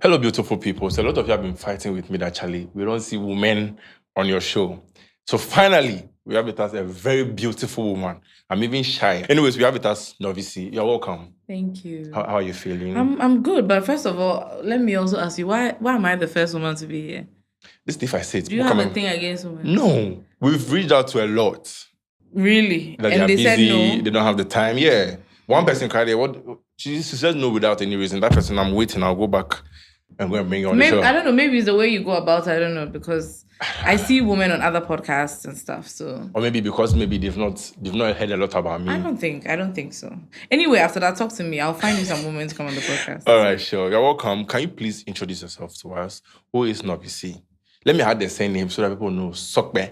Hello, beautiful people. So a lot of you have been fighting with me that, Charlie, we don't see women on your show. So finally, we have with us a very beautiful woman. I'm even shy. Anyways, we have with us Norvisi. You're welcome. Thank you. How are you feeling? I'm good, but first of all, let me also ask you, why am I the first woman to be here? This if I say it. Do you have a thing against women? No. We've reached out to a lot. Really? That and they said busy, no? They don't have the time. Yeah. One person cried, she said no without any reason. That person, I'm waiting, I'll go back and go and bring you on the show. I don't know, maybe it's the way you go about it, I don't know, because I see women on other podcasts and stuff, so. Or maybe because they've not heard a lot about me. I don't think so. Anyway, after that, talk to me. I'll find you some women to come on the podcast. All right, sure. You're welcome. Can you please introduce yourself to us? Who is Norvisi? Let me add the same name so that people know Sokpe.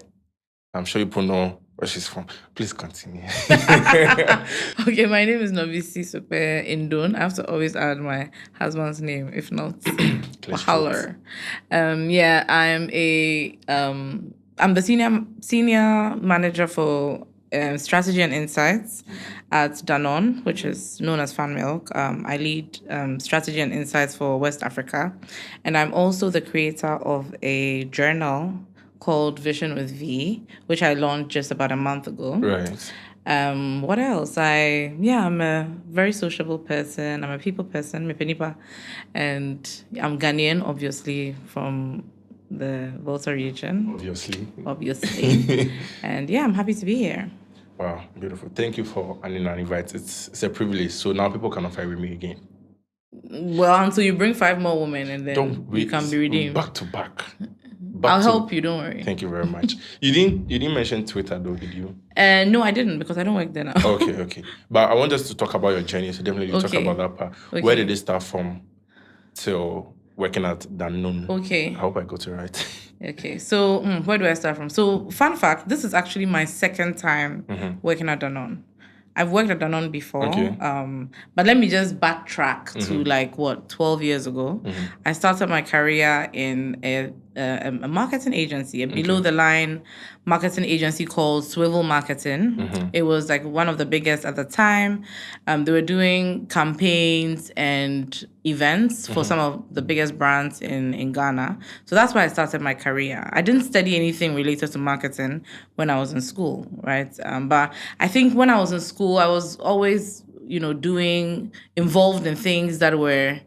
I'm sure people know where she's from. Please continue. Okay, my name is Norvisi Sokpe Ndon. I have to always add my husband's name, if not, holler. I'm the senior manager for strategy and insights at Danone, which is known as Fan Milk. I lead strategy and insights for West Africa, and I'm also the creator of a journal called Vision with V, which I launched just about a month ago. Right. What else? I'm a very sociable person. I'm a people person, and I'm Ghanaian, obviously, from the Volta region. Obviously. And I'm happy to be here. Wow, beautiful. Thank you for an invite. It's a privilege. So now people cannot fight with me again. Well, until you bring 5 more women and then we can be redeemed. Back to back. I'll help you, don't worry. Thank you very much. You didn't mention Twitter though, did you? No, I didn't, because I don't work there now. Okay. But I want us to talk about your journey, so definitely talk about that part. Okay. Where did it start from till working at Danone? Okay. I hope I got it right. Okay, so where do I start from? So, fun fact, this is actually my second time working at Danone. I've worked at Danone before, but let me just backtrack to 12 years ago. I started my career in a marketing agency, a below-the-line marketing agency called Swivel Marketing. It was like one of the biggest at the time. They were doing campaigns and events for some of the biggest brands in Ghana. So that's why I started my career. I didn't study anything related to marketing when I was in school, right? But I think when I was in school, I was always, involved in things that were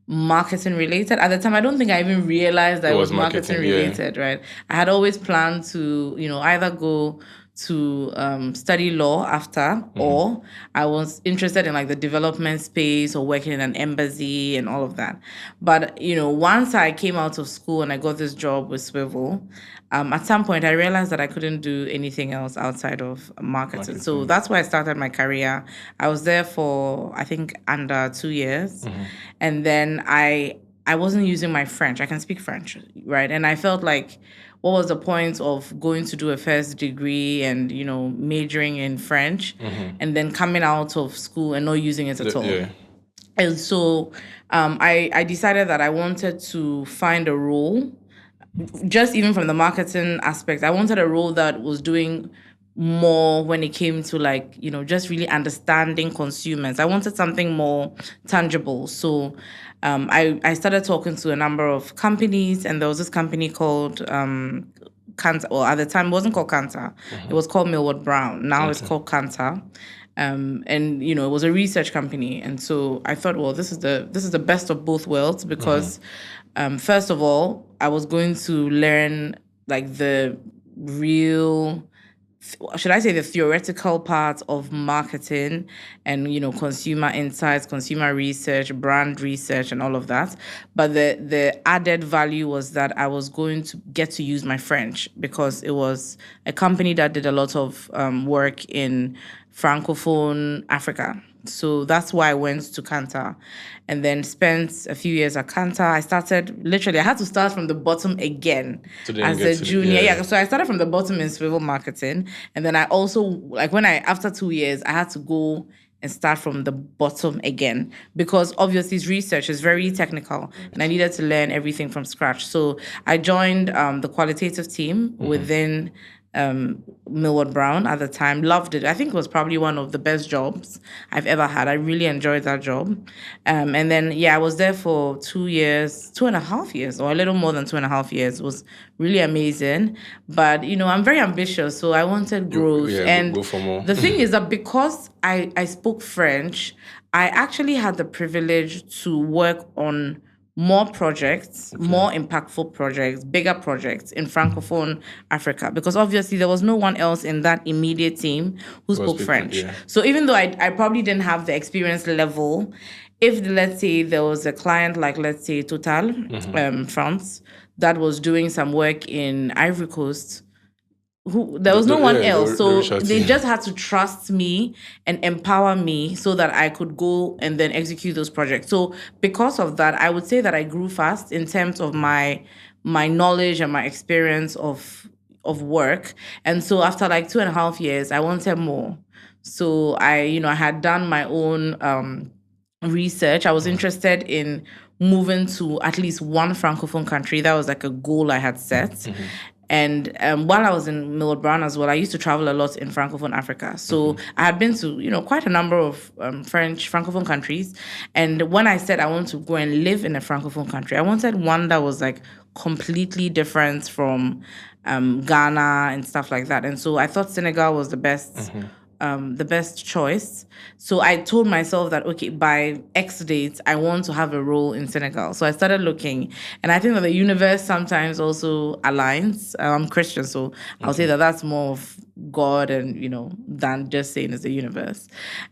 marketing related. At the time, I don't think I even realized that it was marketing related, right? I had always planned to, either go to study law after, or I was interested in the development space or working in an embassy and all of that. But, once I came out of school and I got this job with Swivel, at some point I realized that I couldn't do anything else outside of marketing. So that's why I started my career. I was there for, I think, under 2 years. And then I wasn't using my French. I can speak French, right? And I felt like, what was the point of going to do a first degree and, majoring in French and then coming out of school and not using it at all? Yeah. And so I decided that I wanted to find a role, just even from the marketing aspect. I wanted a role that was doing more when it came to just really understanding consumers. I wanted something more tangible. So I started talking to a number of companies, and there was this company called Kantar. Well, at the time, it wasn't called Kantar. It was called Millward Brown. Now it's called Kantar. And it was a research company. And so I thought, well, this is the best of both worlds, because first of all, I was going to learn the real, should I say, the theoretical part of marketing and, consumer insights, consumer research, brand research, and all of that. But the added value was that I was going to get to use my French, because it was a company that did a lot of work in Francophone Africa. So that's why I went to Kantar and then spent a few years at Kantar. I had to start from the bottom again as a junior. So I started from the bottom in Swivel Marketing. And then I also, after 2 years, I had to go and start from the bottom again, because obviously research is very technical and I needed to learn everything from scratch. So I joined the qualitative team within Millward Brown at the time. Loved it. I think it was probably one of the best jobs I've ever had. I really enjoyed that job. And then, I was there for 2 years, 2.5 years, or a little more than 2.5 years. It was really amazing. But, I'm very ambitious, so I wanted growth. Go for more. The thing is that because I spoke French, I actually had the privilege to work on more projects, more impactful projects, bigger projects in Francophone Africa, because obviously there was no one else in that immediate team who spoke French. Yeah. So even though I probably didn't have the experience level, if let's say there was a client like, let's say, Total, France, that was doing some work in Ivory Coast, there was no one else. So they just had to trust me and empower me so that I could go and then execute those projects. So because of that, I would say that I grew fast in terms of my knowledge and my experience of work. And so after like 2.5 years, I wanted more. So I had done my own research. I was interested in moving to at least one Francophone country. That was like a goal I had set. And while I was in Millward Brown as well, I used to travel a lot in Francophone Africa. So I had been to, quite a number of Francophone countries. And when I said I want to go and live in a Francophone country, I wanted one that was like completely different from Ghana and stuff like that. And so I thought Senegal was the best choice. So I told myself that, okay, by X date, I want to have a role in Senegal. So I started looking. And I think that the universe sometimes also aligns. I'm Christian, so I'll say that that's more of God and, than just saying it's the universe.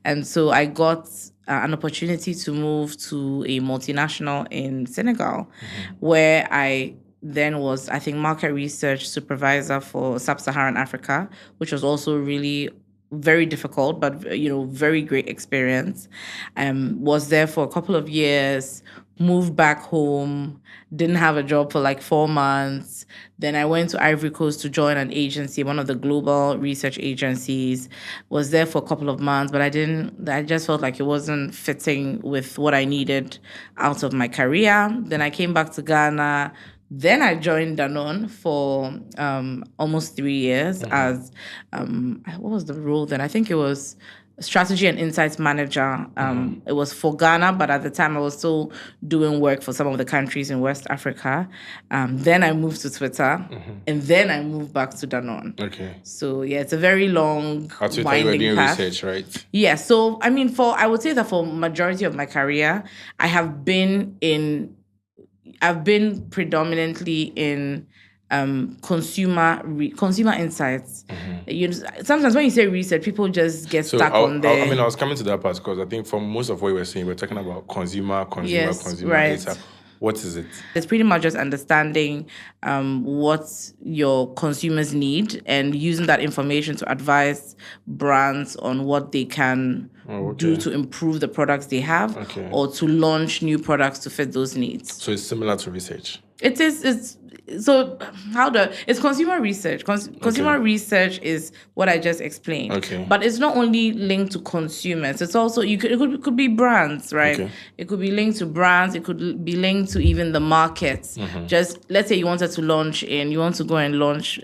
And so I got an opportunity to move to a multinational in Senegal, where I then was, I think, market research supervisor for Sub-Saharan Africa, which was also really very difficult, but very great experience. Was there for a couple of years, moved back home, didn't have a job for like 4 months. Then I went to Ivory Coast to join an agency, one of the global research agencies. Was there for a couple of months, but I just felt like it wasn't fitting with what I needed out of my career. Then I came back to Ghana. Then I joined Danone for almost 3 years as, what was the role then? I think it was strategy and insights manager. It was for Ghana, but at the time I was still doing work for some of the countries in West Africa. Then I moved to Twitter, and then I moved back to Danone. Okay. So it's a very long, Twitter, you were doing path. Research, right? Yeah. So I mean, I would say that for majority of my career, I've been predominantly in consumer insights. Sometimes when you say research, people just get stuck on there. I was coming to that part because I think for most of what you were saying, we're talking about consumer right. data. What is it? It's pretty much just understanding what your consumers need and using that information to advise brands on what they can do to improve the products they have or to launch new products to fit those needs. So it's similar to research. It is. It's consumer research. Consumer research is what I just explained. Okay. But it's not only linked to consumers. It's also it could be brands, right? Okay. It could be linked to brands. It could be linked to even the markets. Just let's say you want to go and launch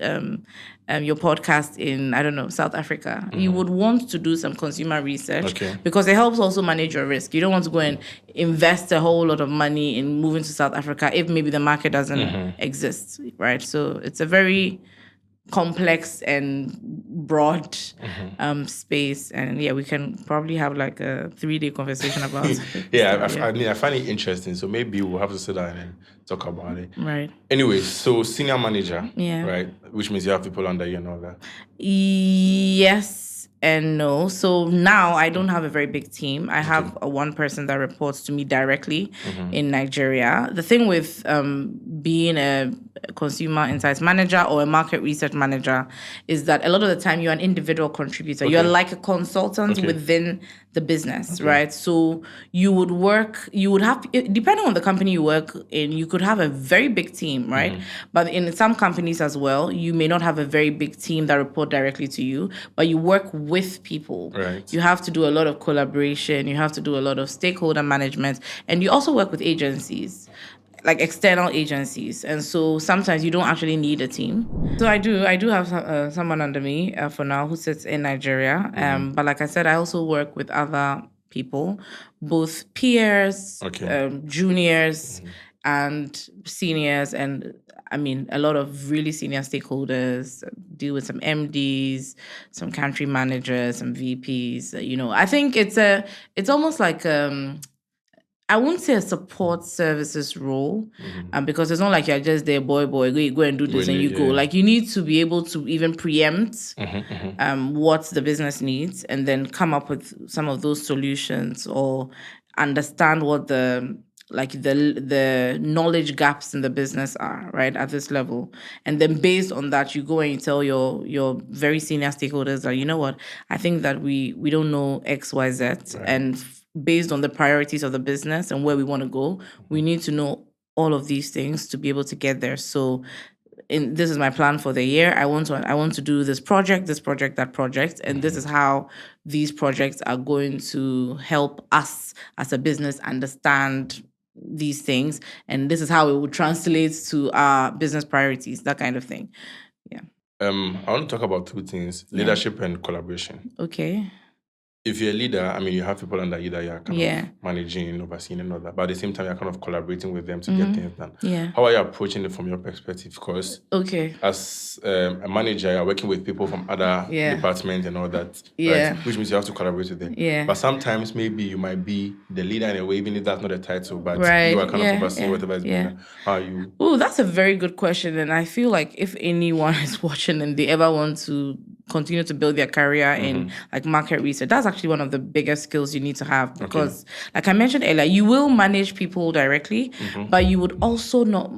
your podcast in, I don't know, South Africa. You would want to do some consumer research because it helps also manage your risk. You don't want to go and invest a whole lot of money in moving to South Africa if maybe the market doesn't exist, right? So it's a very complex and broad space, and we can probably have like a 3-day conversation about it. I find it interesting, so maybe we'll have to sit down and talk about it. Right. Anyway, so senior manager, right? Which means you have people under you and all that. Yes and no. So now I don't have a very big team. I have one person that reports to me directly in Nigeria. The thing with being a consumer insights manager or a market research manager is that a lot of the time you're an individual contributor. You're like a consultant within the business, right? So you would have, depending on the company you work in, you could have a very big team, right? But in some companies as well, you may not have a very big team that report directly to you, but you work with people. Right. You have to do a lot of collaboration. You have to do a lot of stakeholder management, and you also work with agencies. like external agencies, and so sometimes you don't actually need a team. So I do have someone under me for now who sits in Nigeria. But like I said, I also work with other people, both peers, juniors, and seniors, and I mean a lot of really senior stakeholders. Deal with some MDs, some country managers, some VPs. I think it's almost like I won't say a support services role, because it's not like you're just there, boy, go and do this and you go. Like you need to be able to even preempt what the business needs and then come up with some of those solutions or understand what the knowledge gaps in the business are, right, at this level. And then based on that, you go and you tell your very senior stakeholders that, you know what, I think that we don't know X, Y, Z. Right. And based on the priorities of the business and where we want to go, we need to know all of these things to be able to get there. So this is my plan for the year. I want to do this project, that project, and this is how these projects are going to help us as a business understand these things, and this is how it will translate to our business priorities, that kind of thing. Yeah. I want to talk about two things: leadership and collaboration. Okay. If you're a leader, I mean, you have people under you that you're kind of managing, overseeing, and all that. But at the same time, you're kind of collaborating with them to get things done. Yeah. How are you approaching it from your perspective? Because as a manager, you're working with people from other departments and all that. Yeah. Right? Which means you have to collaborate with them. Yeah. But sometimes maybe you might be the leader in a way, even if that's not a title, but you are kind of overseeing whatever is going on. How are you? Oh, that's a very good question. And I feel like if anyone is watching and they ever want to continue to build their career in like market research, that's actually one of the biggest skills you need to have, because like I mentioned earlier, you will manage people directly, but you would also not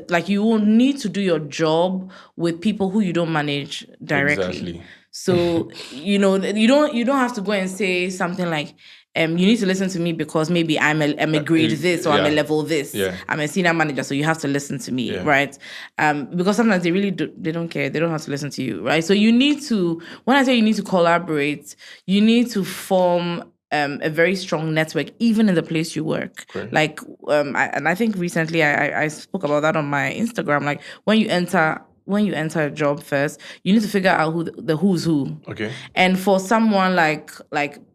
like you will need to do your job with people who you don't manage directly. Exactly. So you don't have to go and say something like, you need to listen to me because maybe I'm a grade this or I'm a level this. Yeah. I'm a senior manager, so you have to listen to me, right? Because sometimes they really they don't care. They don't have to listen to you, right? So you need to, when I say you need to collaborate, you need to form a very strong network, even in the place you work. Great. Like, and I think recently I spoke about that on my Instagram. Like when you enter a job first, you need to figure out who the who's who. Okay. And for someone like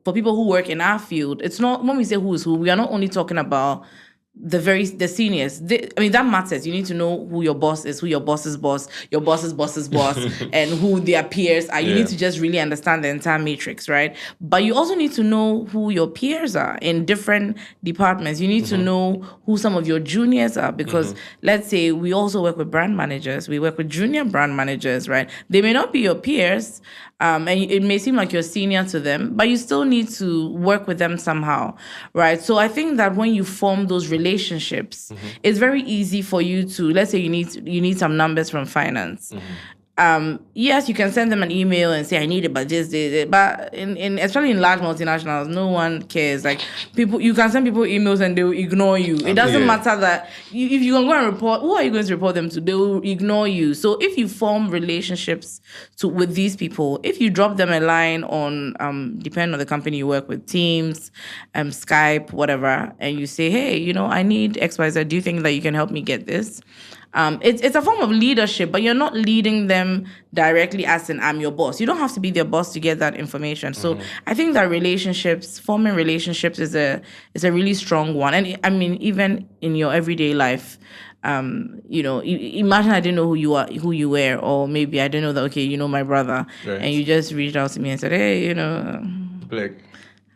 for people who work in our field, it's not, when we say who's who, we are not only talking about the seniors. I mean, that matters. You need to know who your boss is, who your boss's boss, your boss's boss's boss, and who their peers are. You need to just really understand the entire matrix, right? But you also need to know who your peers are in different departments. You need to know who some of your juniors are, because let's say we also work with brand managers. We work with junior brand managers, right? They may not be your peers, and it may seem like you're senior to them, but you still need to work with them somehow, right? So I think that when you form those relationships, it's very easy for you to, let's say you need some numbers from finance. Yes, you can send them an email and say, I need it, but but in especially in large multinationals, no one cares. Like you can send people emails and they will ignore you. It doesn't matter that if you can go and report, who are you going to report them to? They will ignore you. So if you form relationships with these people, if you drop them a line on, depending on the company you work with, Teams, Skype, whatever, and you say, hey, I need XYZ. Do you think that you can help me get this? It's a form of leadership, but you're not leading them directly as in, I'm your boss. You don't have to be their boss to get that information. So I think that forming relationships is a really strong one. And I mean, even in your everyday life, imagine I didn't know who you were, or maybe I didn't know that, okay, you know my brother, right, and you just reached out to me and said, hey, Black.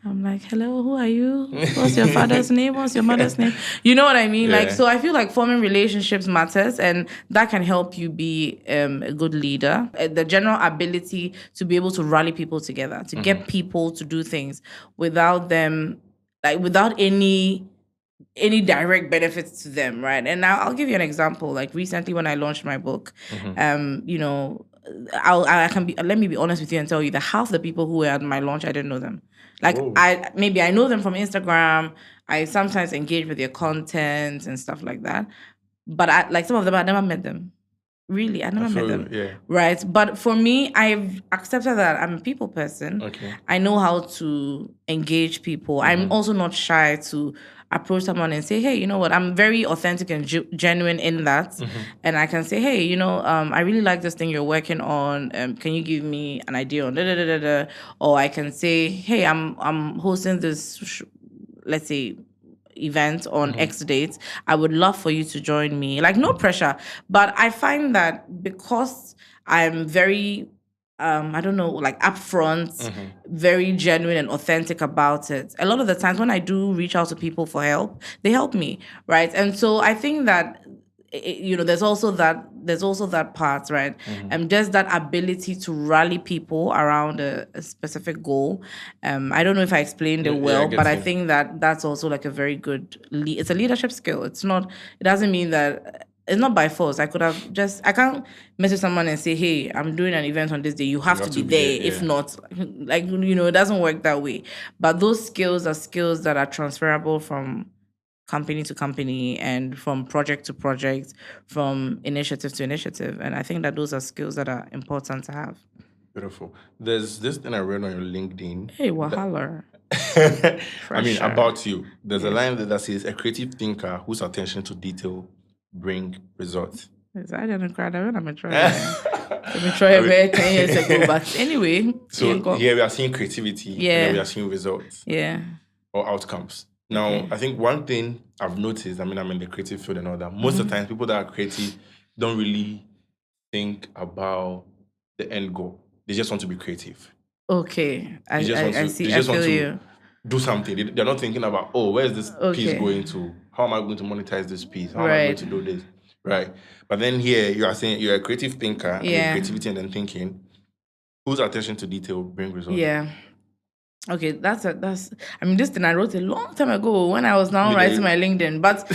I'm like, hello, who are you? What's your father's name? What's your mother's name? You know what I mean? Yeah. Like, so I feel like forming relationships matters, and that can help you be a good leader. The general ability to be able to rally people together, to get people to do things without them, like without any direct benefits to them, right? And now I'll give you an example. Like recently when I launched my book, let me be honest with you and tell you that half the people who were at my launch, I didn't know them. Like I know them from Instagram. I sometimes engage with their content and stuff like that. But some of them, I never met them. Really, I never met them. Yeah. Right. But for me, I've accepted that I'm a people person. Okay. I know how to engage people. I'm also not shy to approach someone and say, hey, you know what, I'm very authentic and genuine in that. And I can say, hey, I really like this thing you're working on. Can you give me an idea on da-da-da-da-da? Or I can say, hey, I'm hosting this, let's say, event on X dates. I would love for you to join me. Like, no pressure. But I find that because I'm very I don't know, like upfront, very genuine and authentic about it. A lot of the times when I do reach out to people for help, they help me, right? And so I think that there's also that part, right? And just that ability to rally people around a specific goal. I don't know if I explained it well, but I think that that's also like a very good it's a leadership skill. It doesn't mean that it's not by force. I can't message someone and say, hey, I'm doing an event on this day. You have to be there. Yeah. If not, like, it doesn't work that way. But those skills are skills that are transferable from company to company and from project to project, from initiative to initiative. And I think that those are skills that are important to have. Beautiful. There's this thing I read on your LinkedIn. Hey, Wahala. I mean, about you. There's a line that says, a creative thinker whose attention to detail bring results. I didn't cry that when I'm trying. I'm trying 10 years ago, but anyway. So here we are seeing creativity, and then we are seeing results. Yeah. Or outcomes. Now, I think one thing I've noticed, I'm in the creative field and all that, most of the time people that are creative don't really think about the end goal. They just want to be creative. Okay. I see. They just want to do something. They're not thinking about, where's this piece going to? How am I going to monetize this piece? How am I going to do this? Right. But then here you are saying you're a creative thinker, creativity and then thinking, whose attention to detail bring results? Yeah. Okay, this thing I wrote a long time ago when I was now writing my LinkedIn. But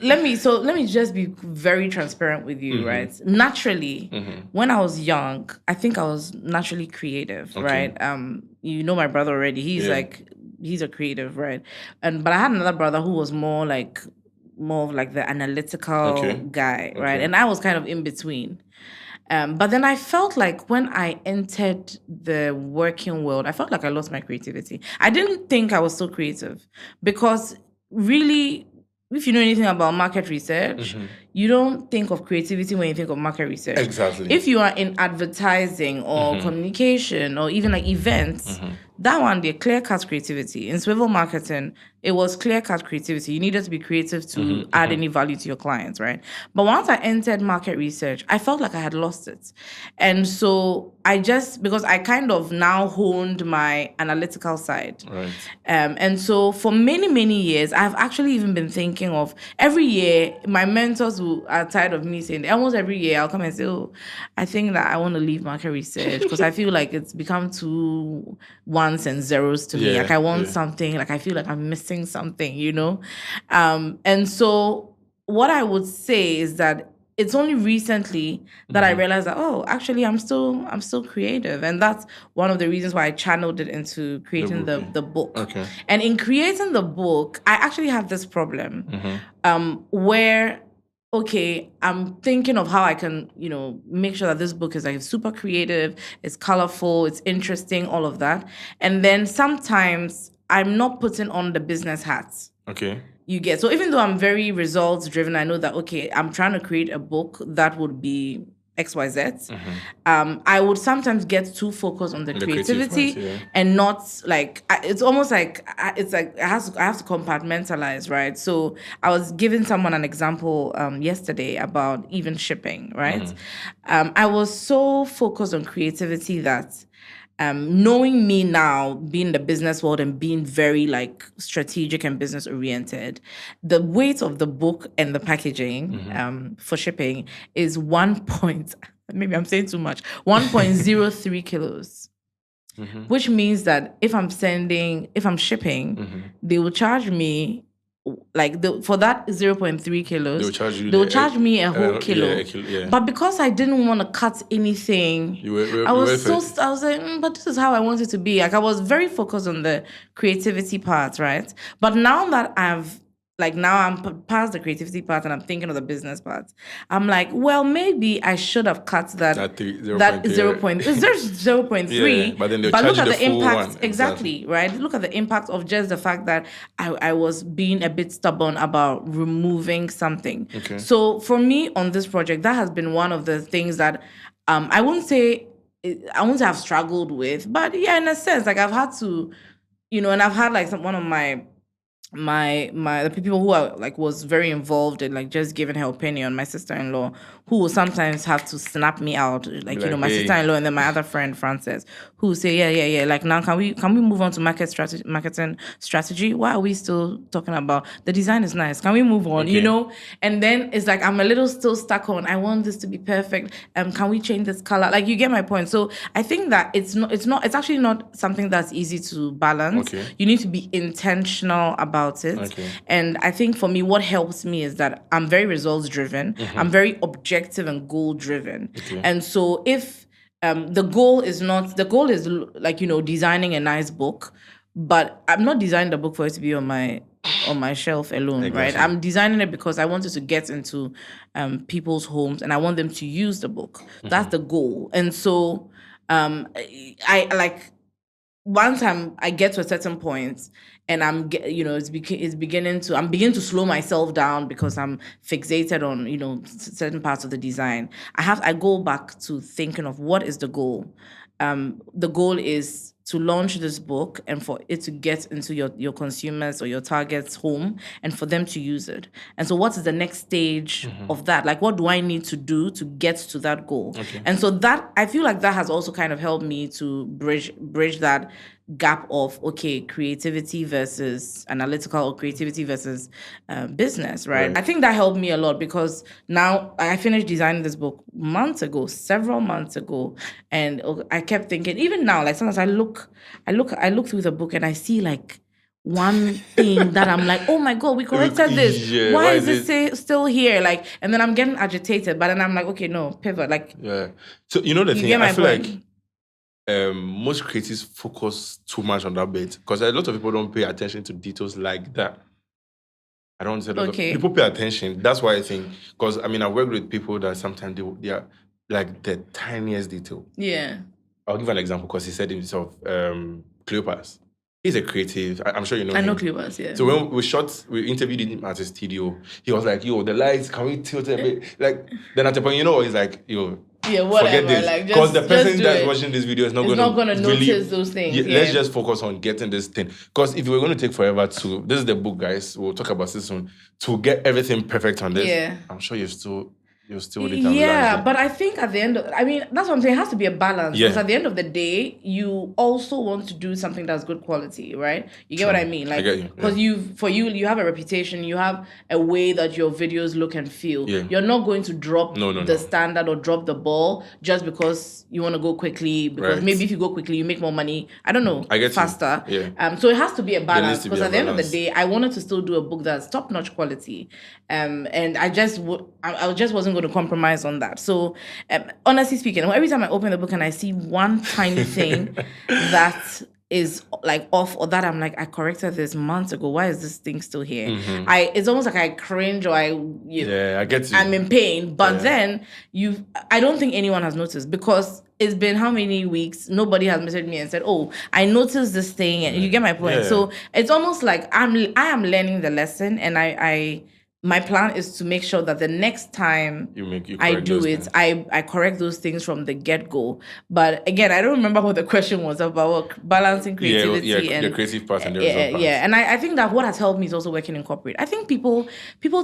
let me just be very transparent with you, right? Naturally, when I was young, I think I was naturally creative, right? My brother already. He's a creative, right? But I had another brother who was more of like the analytical guy, right? And I was kind of in between. But then I felt like when I entered the working world, I felt like I lost my creativity. I didn't think I was so creative because really, if you know anything about market research, you don't think of creativity when you think of market research. Exactly. If you are in advertising or communication or even like events, that one, they're clear-cut creativity. In swivel marketing, it was clear-cut creativity. You needed to be creative to add any value to your clients, right? But once I entered market research, I felt like I had lost it. And so because I kind of now honed my analytical side. Right. And so for many, many years, I've actually even been thinking of every year, my mentors who are tired of me saying, almost every year, I'll come and say, I think that I want to leave market research because I feel like it's become too ones and zeros to me. Like I want something, like I feel like I'm missing something, And so what I would say is that it's only recently that I realized that, actually I'm still creative. And that's one of the reasons why I channeled it into creating the book. Okay. And in creating the book, I actually have this problem where I'm thinking of how I can, make sure that this book is like super creative, it's colorful, it's interesting, all of that. And then sometimes I'm not putting on the business hats. Okay. You get. So even though I'm very results driven, I know that, I'm trying to create a book that would be XYZ. I would sometimes get too focused on the creativity and not like, it's almost like, it's like I have to compartmentalize, right? So I was giving someone an example yesterday about even shipping, right? I was so focused on creativity that knowing me now, being in the business world and being very like strategic and business oriented, the weight of the book and the packaging for shipping is maybe I'm saying too much, 1.03 kilos. Which means that if I'm shipping, they will charge me for that 0.3 kilos, they will charge me a whole kilo. But because I didn't want to cut anything, I was like, but this is how I want it to be. Like I was very focused on the creativity part, right? But now that I've like now I'm past the creativity part and I'm thinking of the business part. I'm like, well, maybe I should have cut that 0.3. It's just 0.3. Yeah, but then they'll but charge look you at the the full impact. one. Exactly, right? Look at the impact of just the fact that I was being a bit stubborn about removing something. Okay. So for me on this project, that has been one of the things that I wouldn't say I've struggled with, but yeah, in a sense, like I've had to, and I've had like one of my the people who are like was very involved in like just giving her opinion, my sister-in-law, who will sometimes have to snap me out, like my hey. sister-in-law, and then my other friend Frances, who will say yeah, like now can we move on to marketing strategy? Why are we still talking about the design is nice, can we move on? Okay. And then it's like I'm a little still stuck on I want this to be perfect, can we change this color? Like, you get my point. So I think that it's actually not something that's easy to balance. Okay. You need to be intentional about it. Okay. And I think for me, what helps me is that I'm very results driven. I'm very objective and goal driven. Okay. And so if the goal is like, designing a nice book, but I'm not designing the book for it to be on my shelf alone, Exactly. right? I'm designing it because I want it to get into people's homes and I want them to use the book. That's the goal. And so I like, once I get to a certain point and I'm beginning to slow myself down because I'm fixated on certain parts of the design. I go back to thinking of what is the goal. The goal is to launch this book and for it to get into your consumers or your targets' home and for them to use it. And so what is the next stage of that? Like, what do I need to do to get to that goal? Okay. And so that, I feel like that has also kind of helped me to bridge that gap of, okay, creativity versus analytical or creativity versus business, right? I think that helped me a lot because now I finished designing this book several months ago. And I kept thinking, even now, like sometimes I look through the book and I see like one thing that I'm like, oh my God, we corrected this. Yeah, why is this still here? Like, and then I'm getting agitated, but then I'm like, okay, no, pivot. Like, yeah. So the thing, I feel like most creatives focus too much on that bit because a lot of people don't pay attention to details like that. I don't say that. Okay. People pay attention. That's why I think, because I work with people that sometimes they are like the tiniest detail. Yeah. I'll give an example because he said himself, Cleopas. He's a creative. I'm sure you know him. I know Cleopas, yeah. So when we interviewed him at his studio, he was like, yo, the lights, can we tilt a bit? Like, then at the point, he's like, yo, yeah, whatever. Forget this. Like, because the person that's watching this video is not going to notice those things. Yeah. Let's just focus on getting this thing. Because if we're going to take forever to, this is the book, guys. We'll talk about this soon. To get everything perfect on this, I'm sure you're still with it. Yeah, but I think at the end of, that's what I'm saying. It has to be a balance. Yeah. Because at the end of the day, you also want to do something that's good quality, right? You get what I mean? Like, because you have a reputation, you have a way that your videos look and feel. Yeah. You're not going to drop the standard or drop the ball just because you want to go quickly. Because maybe if you go quickly, you make more money. I don't know. faster. Yeah. So it has to be a balance. Because at the end of the day, I wanted to still do a book that's top-notch quality. And I just wasn't going to compromise on that. So honestly speaking, every time I open the book and I see one tiny thing that is like off or that I'm like, I corrected this months ago, why is this thing still here? It's almost like I cringe or I get you. I'm in pain. But then I don't think anyone has noticed because it's been how many weeks? Nobody has messaged me and said, oh, I noticed this thing, and you get my point. So it's almost like I am learning the lesson, and my plan is to make sure that the next time I do it, I correct those things from the get-go. But again, I don't remember what the question was about, balancing creativity and the creative part and the result part. Yeah, and I think that what has helped me is also working in corporate. I think people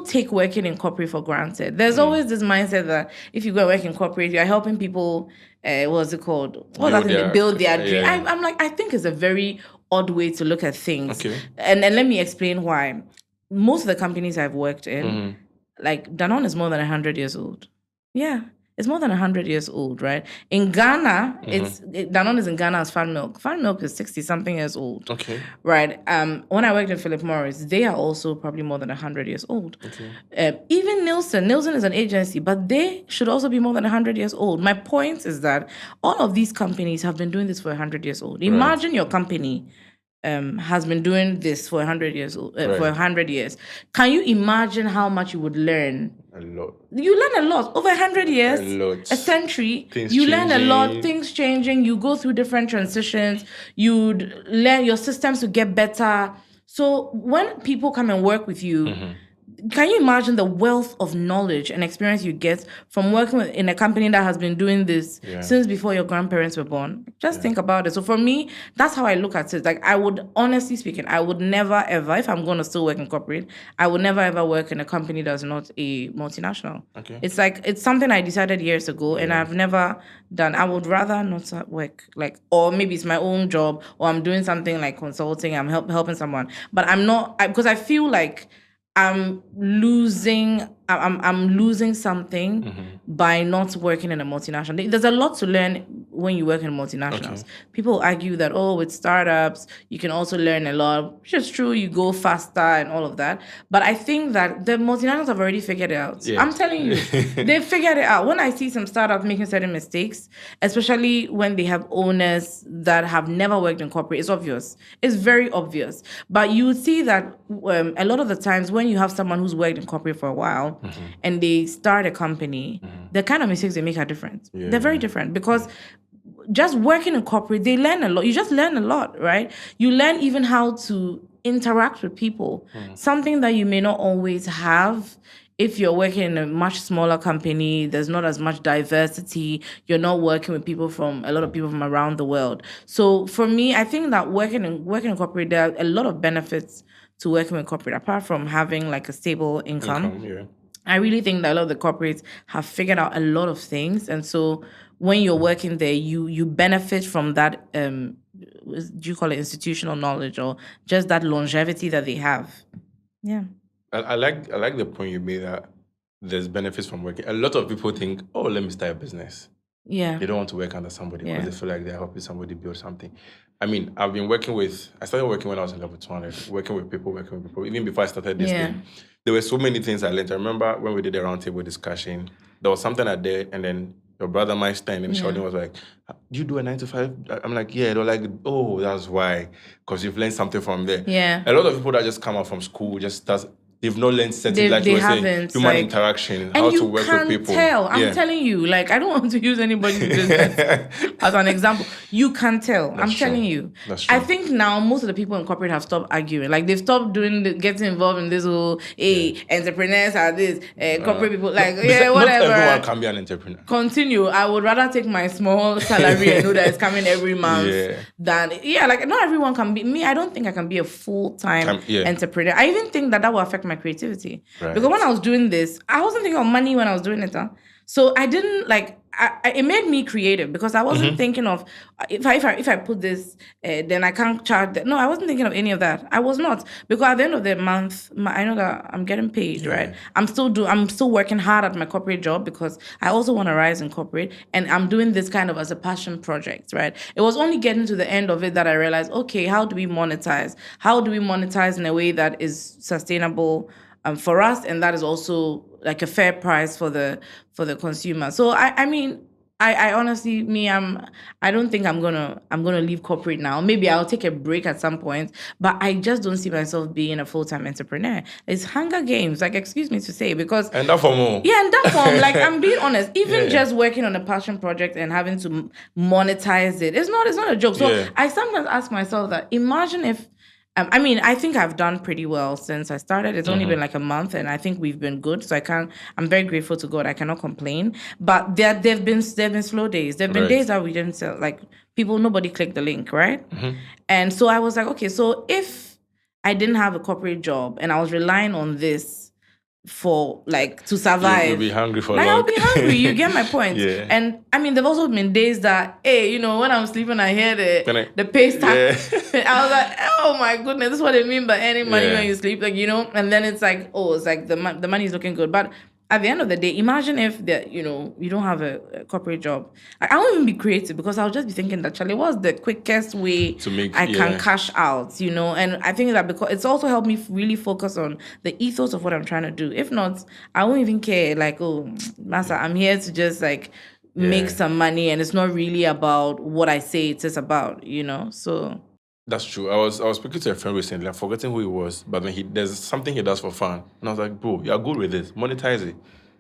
take working in corporate for granted. There's always this mindset that if you go and work in corporate, you're helping people, what's it called? Build their dream. Yeah. I'm like, I think it's a very odd way to look at things. Okay. And let me explain why. Most of the companies I've worked in, like Danone is more than 100 years old. Yeah, it's more than 100 years old, right? In Ghana, Danone is in Ghana as Fan Milk. Fan Milk is 60-something years old. Okay. Right. When I worked in Philip Morris, they are also probably more than 100 years old. Okay. Even Nielsen is an agency, but they should also be more than 100 years old. My point is that all of these companies have been doing this for 100 years old. Imagine your company has been doing this for 100 years. For 100 years, can you imagine how much you would learn? A lot. You learn a lot over 100 years, A lot. a century. Things you learn a lot. changing. Things changing. You go through different transitions. You'd learn your systems to get better. So when people come and work with you. Can you imagine the wealth of knowledge and experience you get from working in a company that has been doing this since before your grandparents were born? Just think about it. So for me, that's how I look at it. Like, I would, honestly speaking, I would never ever, if I'm going to still work in corporate, I would never ever work in a company that's not a multinational. Okay. It's like, it's something I decided years ago and I've never done. I would rather not work, like, or maybe it's my own job, or I'm doing something like consulting, I'm helping someone. But I'm not, because I feel like I'm losing something by not working in a multinational. There's a lot to learn when you work in multinationals. Okay. People argue that, with startups, you can also learn a lot, which is true. You go faster and all of that. But I think that the multinationals have already figured it out. Yeah. I'm telling you, they figured it out. When I see some startups making certain mistakes, especially when they have owners that have never worked in corporate, it's obvious. It's very obvious. But you would see that a lot of the times when you have someone who's worked in corporate for a while and they start a company, the kind of mistakes they make are different. Yeah. They're very different because just working in corporate, they learn a lot. You just learn a lot, right? You learn even how to interact with people, something that you may not always have. If you're working in a much smaller company, there's not as much diversity. You're not working with a lot of people from around the world. So for me, I think that working in corporate, there are a lot of benefits to working with corporate, apart from having like a stable income. I really think that a lot of the corporates have figured out a lot of things. And so when you're working there, you benefit from that, do you call it institutional knowledge, or just that longevity that they have? Yeah. I like the point you made that there's benefits from working. A lot of people think, let me start a business. Yeah. They don't want to work under somebody because they feel like they're helping somebody build something. I mean, I started working when I was in level 200, working with people. Even before I started this thing, there were so many things I learned. I remember when we did a roundtable discussion, there was something I did, and then your brother Meister and Sheldon was like, do you do a 9 to 5? I'm like, yeah. They're like, oh, that's why, because you've learned something from there. Yeah. A lot of people that just come out from school they've not learned certain, like you were saying, human interaction, how to work with people. I'm telling you, like, I don't want to use anybody's business as an example. You can tell. I'm telling you. That's true. I think now most of the people in corporate have stopped arguing. Like, they've stopped getting involved in this whole, entrepreneurs are this, corporate people, like, whatever. Not everyone can be an entrepreneur. Continue. I would rather take my small salary and know that it's coming every month than, like, not everyone can be. Me, I don't think I can be a full-time entrepreneur. I even think that will affect my creativity. Right. Because when I was doing this, I wasn't thinking of money when I was doing it. So I didn't it made me creative because I wasn't thinking of if I put this, then I can't charge that. No, I wasn't thinking of any of that. I was not, because at the end of the month, I know that I'm getting paid, right? I'm still working hard at my corporate job because I also want to rise in corporate, and I'm doing this kind of as a passion project, right? It was only getting to the end of it that I realized, okay, how do we monetize? How do we monetize in a way that is sustainable for us, and that is also like a fair price for the consumer? So I mean, I honestly, I don't think I'm gonna leave corporate now. Maybe I'll take a break at some point, but I just don't see myself being a full-time entrepreneur. It's Hunger Games, like, excuse me to say, because and that for more. Yeah, and that form, like, I'm being honest. Even just working on a passion project and having to monetize it's not a joke. So I sometimes ask myself that, imagine if. I mean, I think I've done pretty well since I started. It's only been like a month, and I think we've been good. So I'm very grateful to God. I cannot complain. But there've been slow days. There've been days that we didn't sell, like, nobody clicked the link, right? And so I was like, okay, so if I didn't have a corporate job and I was relying on this for, like, to survive, you'll be hungry for long. I'll be hungry. You get my point. And I mean, there've also been days that, hey, when I'm sleeping, I hear the pay stack. I was like, oh my goodness, this is what they mean by earning money when you sleep, like, and then it's like, it's like the money is looking good. But at the end of the day, imagine if you don't have a corporate job. I won't even be creative, because I'll just be thinking that, Charlie, what's the quickest way to make I can cash out, And I think that because it's also helped me really focus on the ethos of what I'm trying to do. If not, I won't even care. Like, master, I'm here to just like make some money, and it's not really about what I say it is about, So That's true. I was speaking to a friend recently. I'm forgetting who he was, but when there's something he does for fun, and I was like, bro, you're good with this. Monetize it.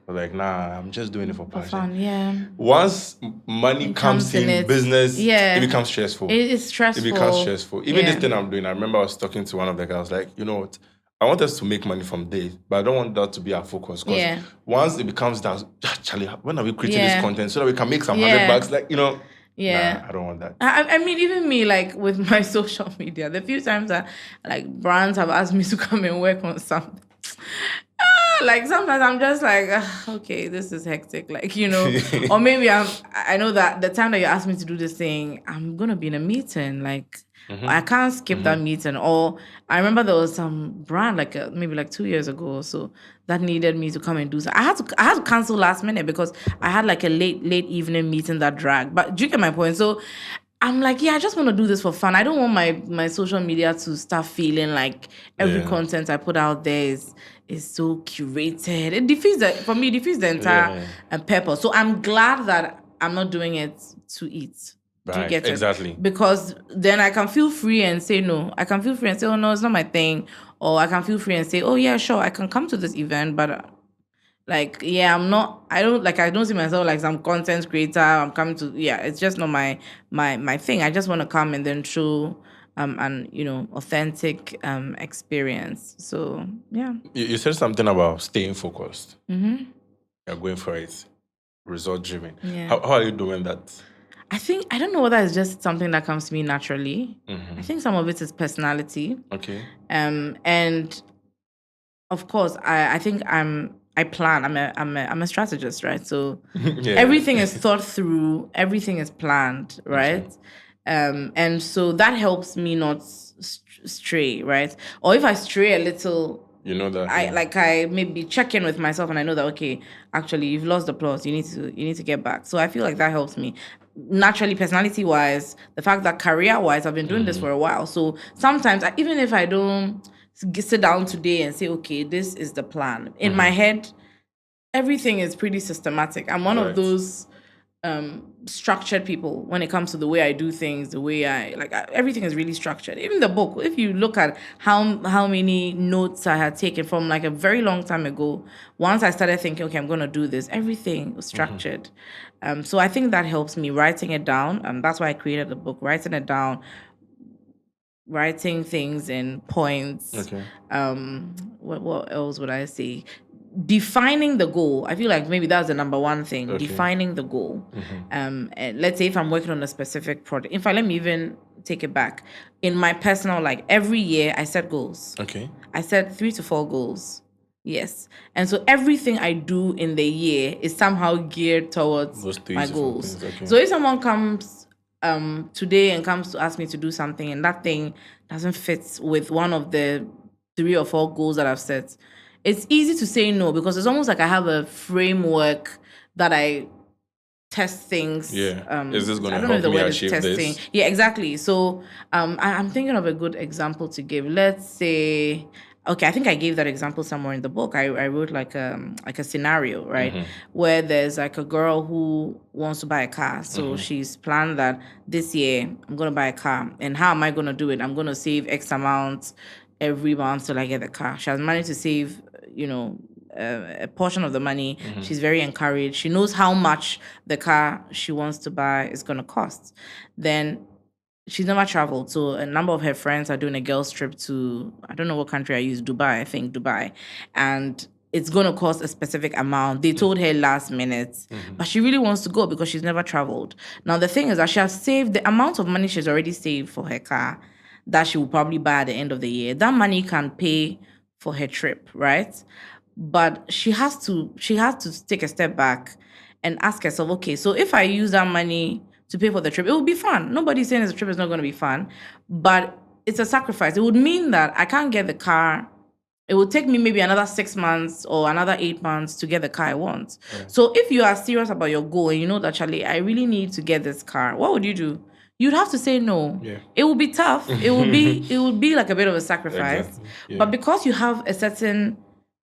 I was like, nah, I'm just doing it for passion. Fun, yeah. Once money comes in business, yeah, it becomes stressful. It's stressful. It becomes stressful. Even this thing I'm doing, I remember I was talking to one of the guys, like, you know what? I want us to make money from this, but I don't want that to be our focus. Because once it becomes that, Charlie, when are we creating this content so that we can make some $100? Like, you know. Yeah, nah, I don't want that. I mean, even me, like with my social media, the few times that like brands have asked me to come and work on something, like sometimes I'm just like, okay, this is hectic, like, you know, or maybe I know that the time that you asked me to do this thing, I'm gonna be in a meeting, like. I can't skip that meeting. Or I remember there was some brand like maybe like 2 years ago or so that needed me to come and do something. I had to cancel last minute because I had like a late evening meeting that dragged. But do you get my point? So I'm like, yeah, I just want to do this for fun. I don't want my social media to start feeling like every content I put out there is so curated. It defeats the entire purpose. So I'm glad that I'm not doing it to eat. Right, you get it? Exactly. Because then I can feel free and say no. I can feel free and say, oh, no, it's not my thing. Or I can feel free and say, oh, yeah, sure, I can come to this event. But, like, yeah, I don't see myself like some content creator. I'm coming to, it's just not my thing. I just want to come and then show an, authentic experience. So, yeah. You said something about staying focused. Mm-hmm. You're going for it. Result driven. Yeah. How are you doing that? I don't know whether it's just something that comes to me naturally. Mm-hmm. I think some of it is personality. Okay. And of course, I think I plan. I'm a strategist, right? So everything is thought through. Everything is planned, right? Okay. And so that helps me not stray, right? Or if I stray a little. You know that I maybe check in with myself and I know that, okay, actually you've lost the plot. You need to get back. So I feel like that helps me. Naturally, personality wise, the fact that career wise, I've been doing this for a while. So sometimes, even if I don't sit down today and say, okay, this is the plan, in my head, everything is pretty systematic. I'm one of those structured people when it comes to the way I do things, the way everything is really structured. Even the book, if you look at how many notes I had taken from like a very long time ago, once I started thinking, okay, I'm going to do this, everything was structured. So I think that helps me writing it down. That's why I created the book, writing it down, writing things in points. Okay. What else would I say? Defining the goal. I feel like maybe that's the number one thing. Okay. Defining the goal. Mm-hmm. And let's say if I'm working on a specific project. In fact, let me even take it back. In my personal, like every year I set goals. Okay. I set 3 to 4 goals. Yes. And so everything I do in the year is somehow geared towards my goals. Okay. So if someone comes today and comes to ask me to do something and that thing doesn't fit with one of the 3 or 4 goals that I've set, it's easy to say no because it's almost like I have a framework that I test things. Yeah. Is this going to help me achieve this? Yeah, exactly. So I'm thinking of a good example to give. Let's say, okay, I think I gave that example somewhere in the book. I wrote like a scenario, right? Mm-hmm. Where there's like a girl who wants to buy a car. So she's planned that this year I'm going to buy a car. And how am I going to do it? I'm going to save X amount every month till I get the car. She has managed to save, a portion of the money. Mm-hmm. She's very encouraged. She knows how much the car she wants to buy is going to cost. Then she's never traveled. So a number of her friends are doing a girls' trip to, I don't know what country I use, Dubai, I think Dubai. And it's going to cost a specific amount. They told her last minute, but she really wants to go because she's never traveled. Now, the thing is that she has saved the amount of money she's already saved for her car that she will probably buy at the end of the year. That money can pay for her trip, right? But she has to take a step back and ask herself, okay, so if I use that money to pay for the trip, it will be fun. Nobody's saying the trip is not going to be fun, but it's a sacrifice. It would mean that I can't get the car. It would take me maybe another 6 months or another 8 months to get the car I want. Right. So if you are serious about your goal and you know that, Charlie, I really need to get this car, what would you do? You'd have to say no. Yeah. It will be tough. It will be like a bit of a sacrifice. Exactly. Yeah. But because you have a certain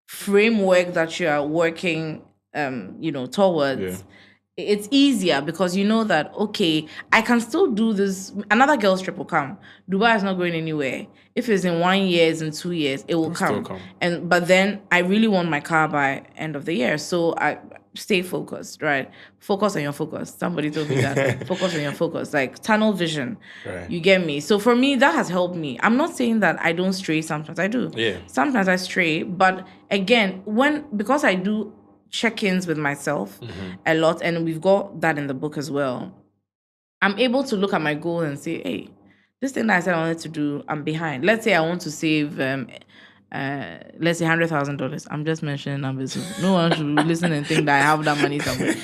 framework that you are working towards, it's easier because you know that, okay, I can still do this. Another girl's trip will come. Dubai is not going anywhere. If it's in 1 year, it's in 2 years, it will come. But then I really want my car by end of the year. So I stay focused, right? Focus on your focus. Somebody told me that. Focus on your focus. Like tunnel vision. Right. You get me? So for me, that has helped me. I'm not saying that I don't stray sometimes. I do. Yeah. Sometimes I stray. But again, because I do check-ins with myself a lot, and we've got that in the book as well, I'm able to look at my goal and say, hey, this thing that I said I wanted to do, I'm behind. Let's say I want to save let's say $100,000. I'm just mentioning numbers. So no one should listen and think that I have that money somewhere.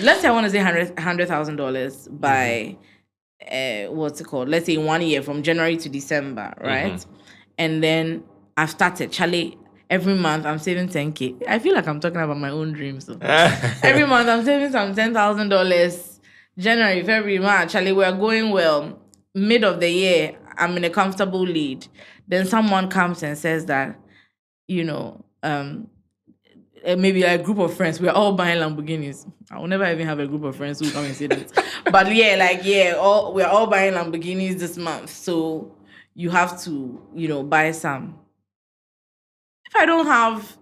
Let's say I want to save $100,000 by what's it called? Let's say in 1 year, from January to December, right? And then I've started, Charlie. Every month I'm saving $10K. I feel like I'm talking about my own dreams. So. Every month I'm saving some $10,000. January, February, March. Charlie, we're going well. Mid of the year, I'm in a comfortable lead. Then someone comes and says that, maybe a group of friends, we're all buying Lamborghinis. I will never even have a group of friends who come and say that. But we're all buying Lamborghinis this month. So you have to, buy some. If I don't have,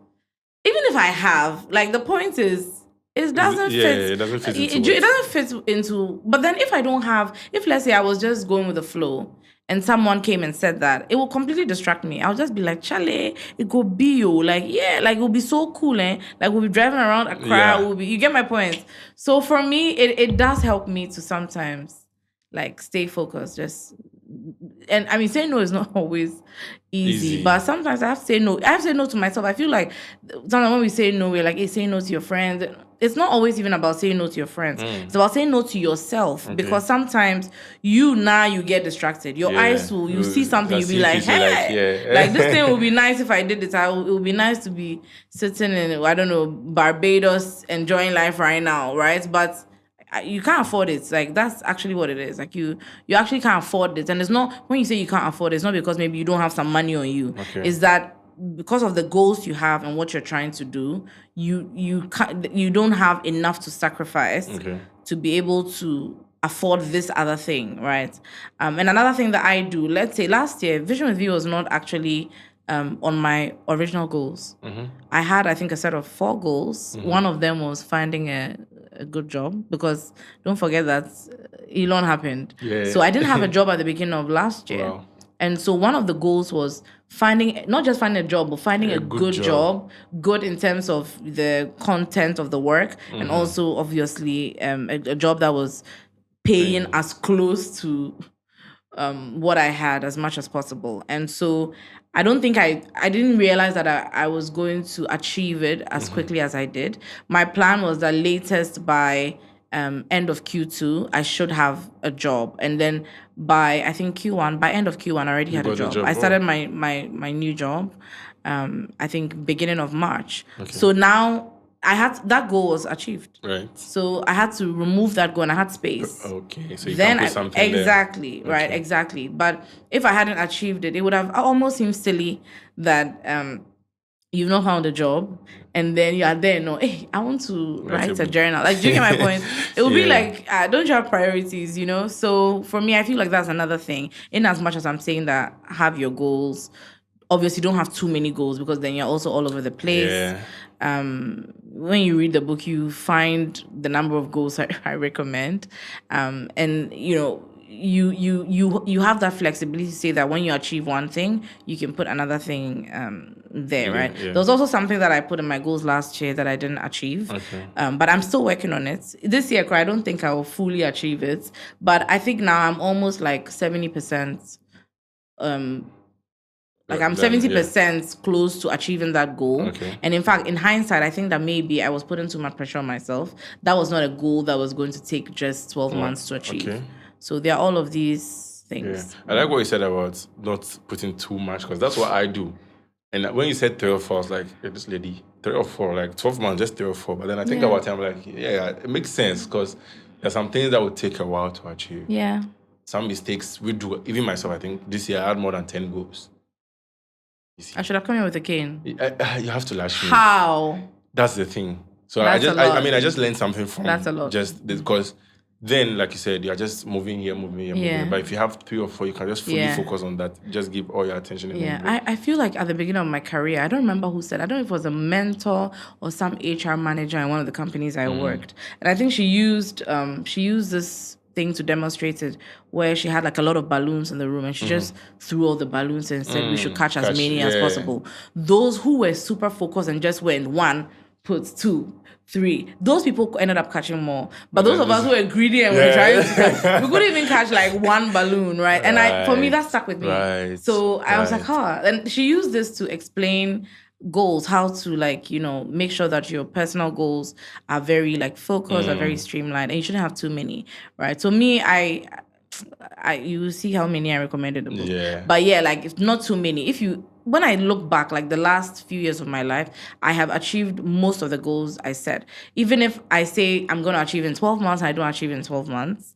even if I have, like, the point is, it doesn't fit. It doesn't fit into it doesn't fit into. But then if I don't have, if let's say I was just going with the flow and someone came and said that, it will completely distract me. I'll just be like, Charlie, it could be you. Like, yeah, like, it will be so cool, eh? Like, we'll be driving around Accra. You get my point? So for me, it does help me to sometimes, like, stay focused. And I mean, saying no is not always easy, but sometimes I have to say no. I have to say no to myself. I feel like sometimes when we say no, we're like, hey, say no to your friends. It's not always even about saying no to your friends. It's about saying no to yourself, because sometimes you get distracted. Your eyes you see something, you'll be like, hey, like, this thing would be nice if I did it. It would be nice to be sitting in, I don't know, Barbados, enjoying life right now, right? But you can't afford it. Like, that's actually what it is. Like, you actually can't afford it. And it's not, when you say you can't afford it, it's not because maybe you don't have some money on you. It's that because of the goals you have and what you're trying to do, you don't have enough to sacrifice to be able to afford this other thing, right? And another thing that I do, let's say last year, Vision with You was not actually on my original goals. I had, I think, a set of 4 goals. One of them was finding a good job, because don't forget that Elon happened. So I didn't have a job at the beginning of last year. Wow. And so one of the goals was not just finding a job, but finding a good job, good in terms of the content of the work, and also obviously a job that was paying as close to what I had as much as possible. And so I don't think I didn't realize that I was going to achieve it as quickly as I did. My plan was that latest by end of Q2, I should have a job. And then by, I think, by end of Q1, I already had a job. I started my new job, I think, beginning of March. So now that goal was achieved. Right. So I had to remove that goal and I had space. Okay. So you can put something exactly, there. Right, exactly. But if I hadn't achieved it, it would have almost seemed silly that you've not found a job and then you are there, hey, I want to write a journal. Like, do you get my point? It would be like, don't you have priorities, So for me, I feel like that's another thing. In as much as I'm saying that have your goals, obviously don't have too many goals, because then you're also all over the place. Yeah. When you read the book, you find the number of goals I recommend. And you have that flexibility to say that when you achieve one thing, you can put another thing there, right? Yeah. There was also something that I put in my goals last year that I didn't achieve. But I'm still working on it. This year, I don't think I will fully achieve it. But I think now I'm almost like 70%. Like, I'm 70% close to achieving that goal. And in fact, in hindsight, I think that maybe I was putting too much pressure on myself. That was not a goal that was going to take just 12 months to achieve. So there are all of these things. I like what you said about not putting too much, because that's what I do. And when you said 3 or 4, I was like, hey, this lady, 3 or 4, like 12 months, just 3 or 4. But then I think about it, I'm like, it makes sense, because there's some things that would take a while to achieve. Yeah. Some mistakes we do. Even myself, I think this year I had more than 10 goals. I should have come here with a cane. You have to lash me. How? That's the thing. So That's a lot. I just learned something from That's a lot. just this, because then, like you said, you're just moving here, moving. But if you have 3 or 4, you can just fully focus on that. Just give all your attention. I feel like at the beginning of my career, I don't remember who said, I don't know if it was a mentor or some HR manager in one of the companies I worked. And I think she used this thing to demonstrate it, where she had like a lot of balloons in the room and she just threw all the balloons and said we should catch as many as possible. Those who were super focused and just went 1, put 2, 3. Those people ended up catching more. But those of us who were greedy and were trying to catch, we couldn't even catch like 1 balloon, right? And for me, that stuck with me. Right. So I was like, and she used this to explain goals, how to make sure that your personal goals are very focused, are very streamlined, and you shouldn't have too many, right? So me, you will see how many I recommended the book. Yeah. But if not too many. When I look back, the last few years of my life, I have achieved most of the goals I set. Even if I say I'm going to achieve in 12 months, I don't achieve in 12 months.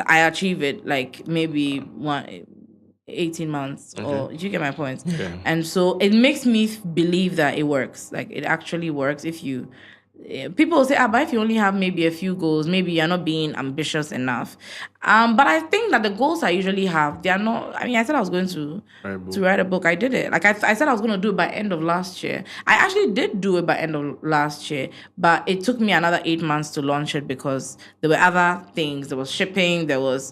I achieve it maybe 18 months, or do you get my point? Yeah. And so it makes me believe that it works. It actually works. People will say, but if you only have maybe a few goals, maybe you're not being ambitious enough. But I think that the goals I usually have, they are not. I mean, I said I was going to write a book. I did it. I said I was going to do it by end of last year. I actually did do it by end of last year, but it took me another 8 months to launch it because there were other things. There was shipping, there was,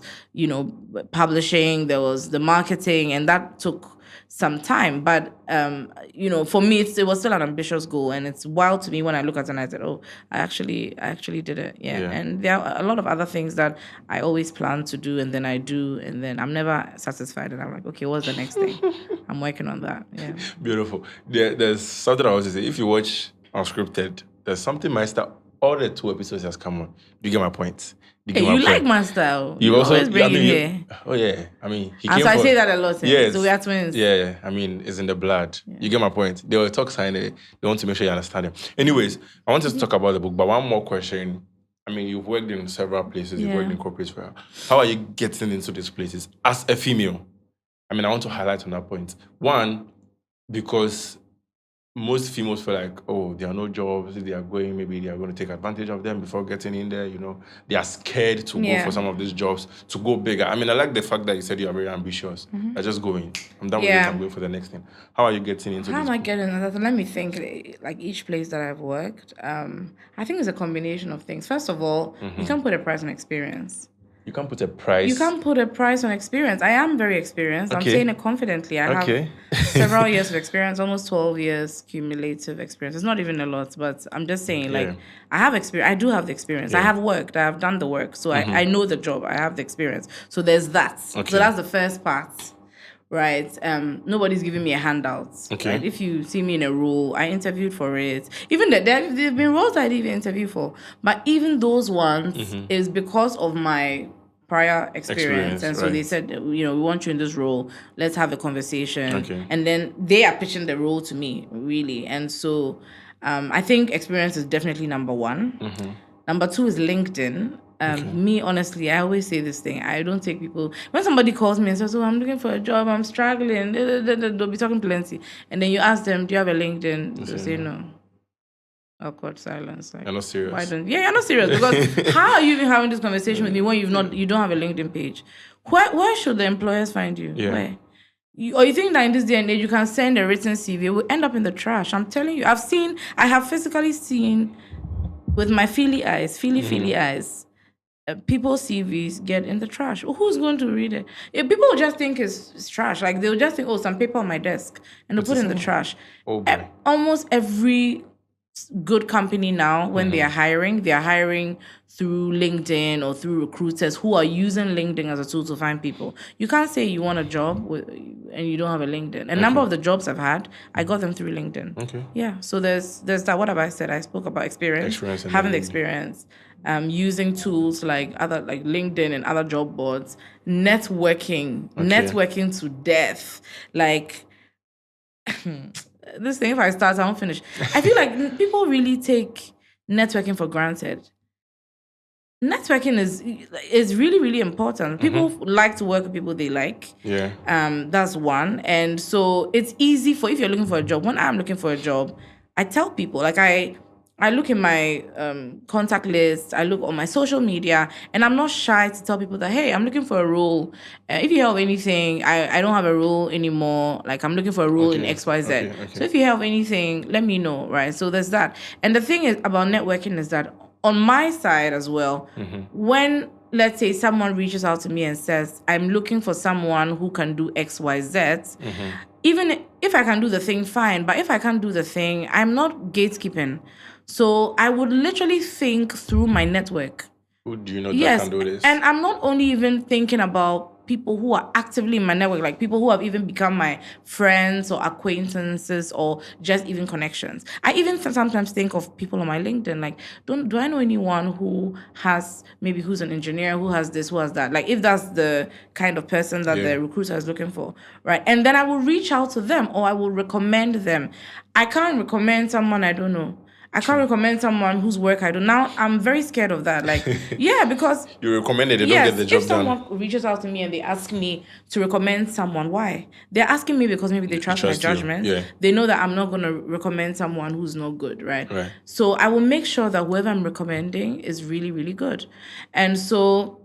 publishing, there was the marketing, and that took some time. But for me, it was still an ambitious goal, and it's wild to me when I look at it and I said, oh, I actually did it. Yeah. And there are a lot of other things that I always plan to do, and then I do, and then I'm never satisfied, and I'm like, okay, what's the next thing? I'm working on that. Yeah. Beautiful. There's something I was to say. If you watch Unscripted, there's something my style. All the 2 episodes has come on. You get my point. You like my style. You also always bring it here. Oh yeah. I mean, he came. So I say that a lot. Yes. So we are twins. Yeah. I mean, it's in the blood. Yeah. You get my point. They will talk sign. They want to make sure you understand them. Anyways, I want to talk about the book, but one more question. I mean, you've worked in several places. You've worked in corporates. How are you getting into these places as a female? I mean, I want to highlight on that point. One, because most females feel like, oh, there are no jobs. They are going, maybe they are going to take advantage of them before getting in there. They are scared to go for some of these jobs, to go bigger. I mean, I like the fact that you said you are very ambitious. I just going. I'm done with it. I'm going for the next thing. How are you getting into this? How am I getting into that? Let me think. Each place that I've worked, I think it's a combination of things. First of all, you can't put a price on experience. You can't put a price? You can't put a price on experience. I am very experienced. I'm saying it confidently. I have several years of experience, almost 12 years cumulative experience. It's not even a lot, but I'm just saying, I have experience. I do have the experience. I have worked. I have done the work. So I know the job. I have the experience. So there's that. So that's the first part, right? Nobody's giving me a handout. Right? If you see me in a role, I interviewed for it. Even there have been roles I didn't even interview for. But even those ones is because of my prior experience. And so they said, we want you in this role. Let's have a conversation. And then they are pitching the role to me, really. And so I think experience is definitely number 1. Number 2 is LinkedIn. Me, honestly, I always say this thing. I don't take people... When somebody calls me and says, oh, I'm looking for a job, I'm struggling, they'll be talking plenty. And then you ask them, do you have a LinkedIn? They'll say no. Awkward silence. You're not serious. Why don't? Yeah, you're not serious, because how are you even having this conversation with me when you don't have a LinkedIn page? Where should the employers find you? Where? Or you think that in this day and age you can send a written CV, it will end up in the trash? I'm telling you, I have physically seen with my feely eyes, people's CVs get in the trash. Who's going to read it? People will just think it's trash. They'll just think, oh, some paper on my desk, and they'll put it in the trash. Almost every good company now, when they are hiring through LinkedIn or through recruiters who are using LinkedIn as a tool to find people. You can't say you want a job and you don't have a LinkedIn. A number of the jobs I've had, I got them through LinkedIn. Yeah, so there's that. What have I said? I spoke about experience having the experience, using tools like LinkedIn and other job boards, networking to death. This thing, if I start, I won't finish. I feel like people really take networking for granted. Networking is really, really important. People like to work with people they like. Yeah. That's one. And so it's easy if you're looking for a job. When I'm looking for a job, I tell people, I I look in my contact list, I look on my social media, and I'm not shy to tell people that, hey, I'm looking for a role. If you hear of anything, I don't have a role anymore. Like, I'm looking for a role in XYZ. Okay. So if you hear of anything, let me know, right? So there's that. And the thing is about networking is that on my side as well, when, let's say, someone reaches out to me and says, I'm looking for someone who can do XYZ, even if I can do the thing, fine. But if I can't do the thing, I'm not gatekeeping. So I would literally think through my network. Who do you know that can do this? And I'm not only even thinking about people who are actively in my network, like people who have even become my friends or acquaintances or just even connections. I even sometimes think of people on my LinkedIn, like, do I know anyone who has, maybe who's an engineer, who has this, who has that? Like, if that's the kind of person that the recruiter is looking for, right? And then I will reach out to them or I will recommend them. I can't recommend someone I don't know. I can't recommend someone whose work I do. Now, I'm very scared of that. Like, yeah, because... You recommend it, they don't get the job done. If someone reaches out to me and they ask me to recommend someone, why? They're asking me because maybe they trust my judgment. Yeah. They know that I'm not going to recommend someone who's not good, right? So I will make sure that whoever I'm recommending is really, really good. And so,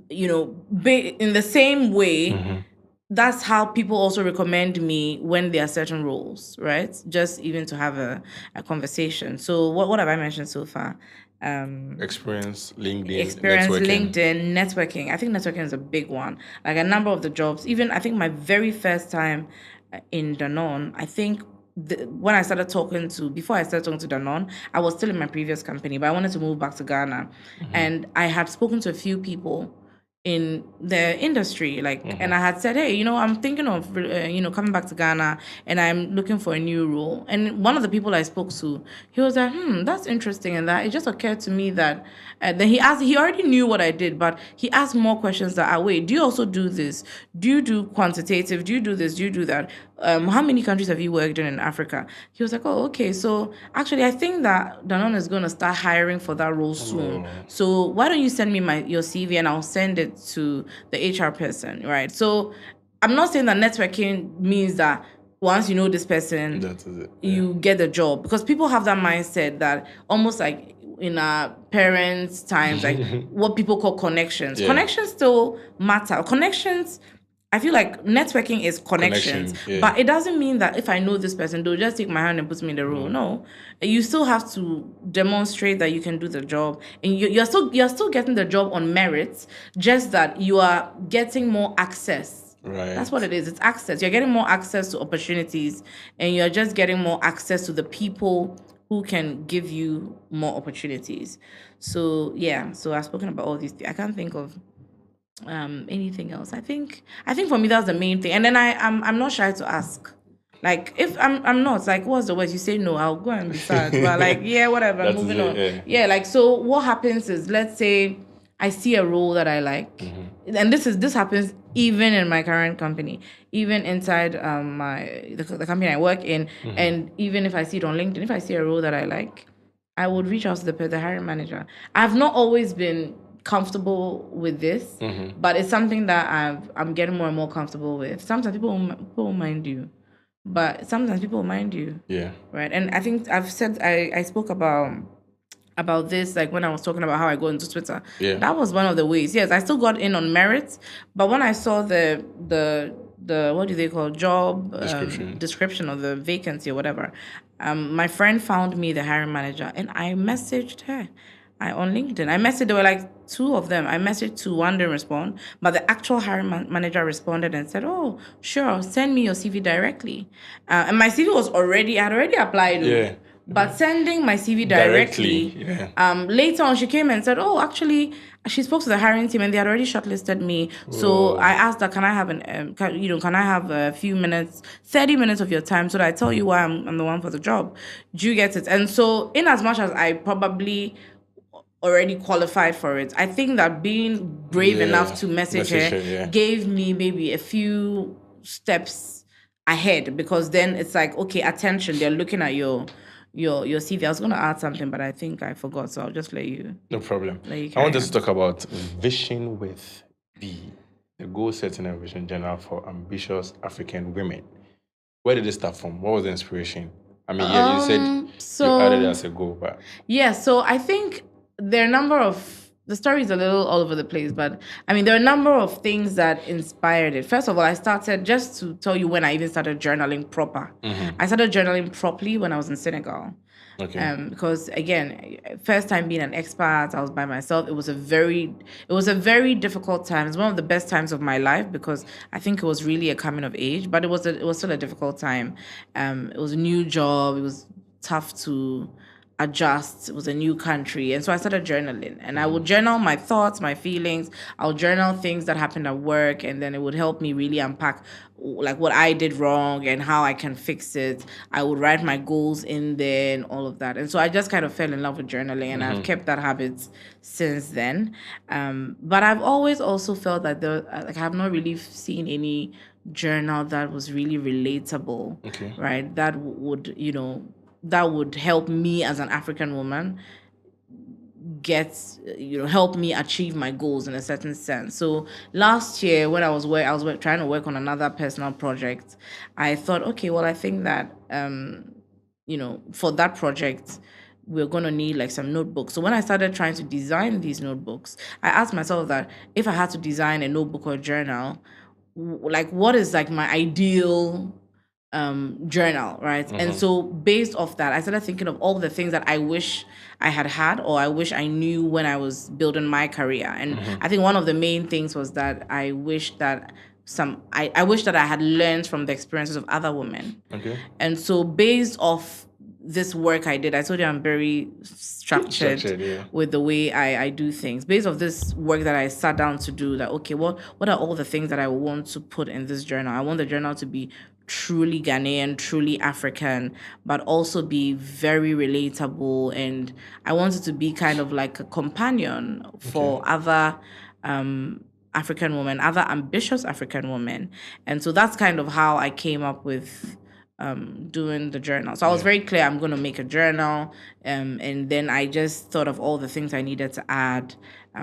you know, in the same way... That's how people also recommend me when there are certain roles, right? Just even to have a conversation. So what have I mentioned so far? Experience, LinkedIn, networking. I think networking is a big one. Like a number of the jobs, even I think my very first time in Danone, I think before I started talking to Danone, I was still in my previous company, but I wanted to move back to Ghana. And I had spoken to a few people in the industry, like, and I had said, hey, you know, I'm thinking of, coming back to Ghana and I'm looking for a new role. And one of the people I spoke to, he was like, that's interesting. And that it just occurred to me that, then he already knew what I did, but he asked more questions that, wait, do you also do this? Do you do quantitative? Do you do this? Do you do that? How many countries have you worked in Africa? He was like, oh, okay. So actually, I think that Danone is going to start hiring for that role soon. So why don't you send me your CV and I'll send it to the HR person, right? So I'm not saying that networking means that once you know this person, you get the job. Because people have that mindset that almost like in our parents' times, like what people call connections. Connections still matter. Connections... I feel like networking is connections, but it doesn't mean that if I know this person, they'll just take my hand and put me in the role. No, you still have to demonstrate that you can do the job, and you're still getting the job on merits. Just that you are getting more access. Right. That's what it is. It's access. You're getting more access to opportunities, and you're just getting more access to the people who can give you more opportunities. So yeah. So I've spoken about all these things. I can't think of anything else. I think for me that's the main thing. And then I'm not shy to ask. Like if I'm not like, what's the worst? You say no, I'll go and be sad. But like, yeah, whatever, moving on. Yeah, like so what happens is, let's say I see a role that I like. And this happens even in my current company, even inside the company I work in, and even if I see it on LinkedIn, if I see a role that I like, I would reach out to the hiring manager. I've not always been comfortable with this, but it's something that I'm getting more and more comfortable with. Sometimes people won't mind you, but sometimes people will mind you. Yeah. Right. And I think I've said I spoke about this, like when I was talking about how I go into Twitter. Yeah. That was one of the ways. Yes, I still got in on merit, but when I saw the what do they call, job description of the vacancy or whatever, my friend found me the hiring manager and I messaged her. On LinkedIn, I messaged, there were like two of them. I messaged two, one didn't respond, but the actual hiring manager responded and said, oh, sure, send me your CV directly. And my CV I had already applied. Yeah. But sending my CV directly. Later on, she came and said, oh, actually, she spoke to the hiring team and they had already shortlisted me. So I asked her, can I have a few minutes, 30 minutes of your time so that I tell you why I'm the one for the job? Do you get it? And so in as much as I probably already qualified for it, I think that being brave enough to message her gave me maybe a few steps ahead, because then it's like, okay, attention, they're looking at your CV. I was going to add something, but I think I forgot, so I'll just let you. No problem. I want us to talk about Vision with the goal setting and vision journal for ambitious African women. Where did it start from? What was the inspiration? I mean, yeah, you said you added it as a goal, but yeah. So I think there are a number of the story is a little all over the place, but I mean there are a number of things that inspired it. First of all, I started just to tell you when I even started journaling proper. I started journaling properly when I was in Senegal. okay. Because again, first time being an expat, I was by myself. It was a very difficult time. It's one of the best times of my life because I think it was really a coming of age, but it was still a difficult time. It was a new job. It was tough to adjust. It was a new country. And so I started journaling. And I would journal my thoughts, my feelings. I would journal things that happened at work. And then it would help me really unpack like what I did wrong and how I can fix it. I would write my goals in there and all of that. And so I just kind of fell in love with journaling. And I've kept that habit since then. But I've always also felt that I have not really seen any journal that was really relatable. Okay. Right? That would, that would help me as an African woman help me achieve my goals in a certain sense. So last year when I was trying to work on another personal project, I thought, okay, well, I think that, for that project, we're going to need like some notebooks. So when I started trying to design these notebooks, I asked myself that if I had to design a notebook or a journal, like what is like my ideal journal, right? And so based off that, I started thinking of all the things that I wish I had or I wish I knew when I was building my career. And I think one of the main things was that I wish that I wish that I had learned from the experiences of other women. Okay. And so based off this work I did, I told you I'm very structured with the way I do things. Based off this work that I sat down to do, that okay, what are all the things that I want to put in this journal? I want the journal to be truly Ghanaian, truly African, but also be very relatable. And I wanted to be kind of like a companion for other African women, other ambitious African women. And so that's kind of how I came up with doing the journal. So I was very clear, I'm going to make a journal. And then I just thought of all the things I needed to add,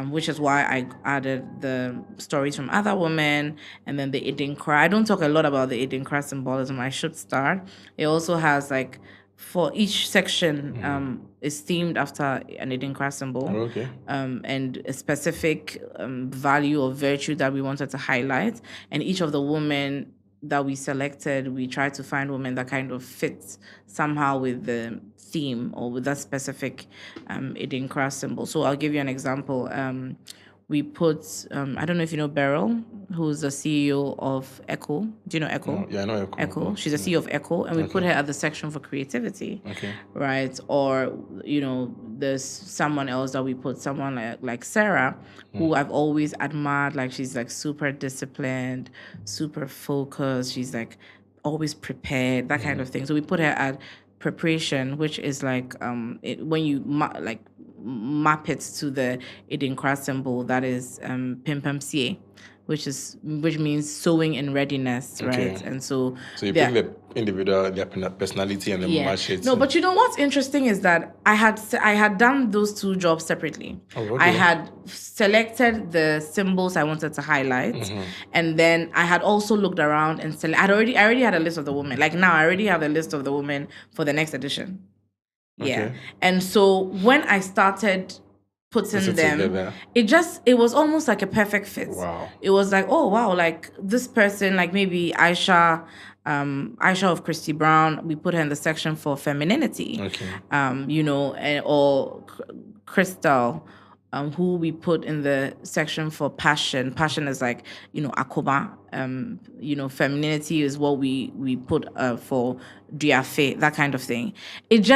which is why I added the stories from other women and then the Idinkra. I don't talk a lot about the Idinkra symbolism. I should start. It also has like, for each section is themed after an Idinkra symbol. Okay. And a specific value or virtue that we wanted to highlight. And each of the women that we selected, we tried to find women that kind of fit somehow with the theme or with that specific Idinkra symbol. So I'll give you an example. We put, I don't know if you know Beryl, who's the CEO of Echo. Do you know Echo? No, yeah, I know Echo. She's the CEO of Echo, and we put her at the section for creativity. Okay. Right? Or, there's someone else that we put, someone like Sarah, who I've always admired. Like, she's like super disciplined, super focused. She's like always prepared, that kind of thing. So we put her at preparation, which is like when you map it to the Idinkra symbol, that is Pimpamsie, which means sewing in readiness, right? And so you pick the individual, their personality, and then match it. No, but what's interesting is that I had done those two jobs separately. Oh, okay. I had selected the symbols I wanted to highlight, and then I had also looked around and I already had a list of the women. Like now, I already have a list of the women for the next edition. Yeah, and so when I started putting them together, it was almost like a perfect fit. Wow. It was like, oh wow, like this person, like maybe Aisha of Christy Brown, we put her in the section for femininity. Okay. Or Crystal, who we put in the section for passion. Passion is like, Akoba. Femininity is what we put for Diafe, that kind of thing. It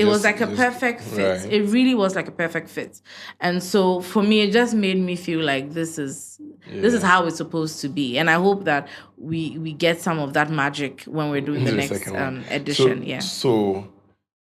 was like a perfect fit. Right. It really was like a perfect fit. And so for me, it just made me feel like this is how it's supposed to be. And I hope that we get some of that magic when we're doing the next edition. So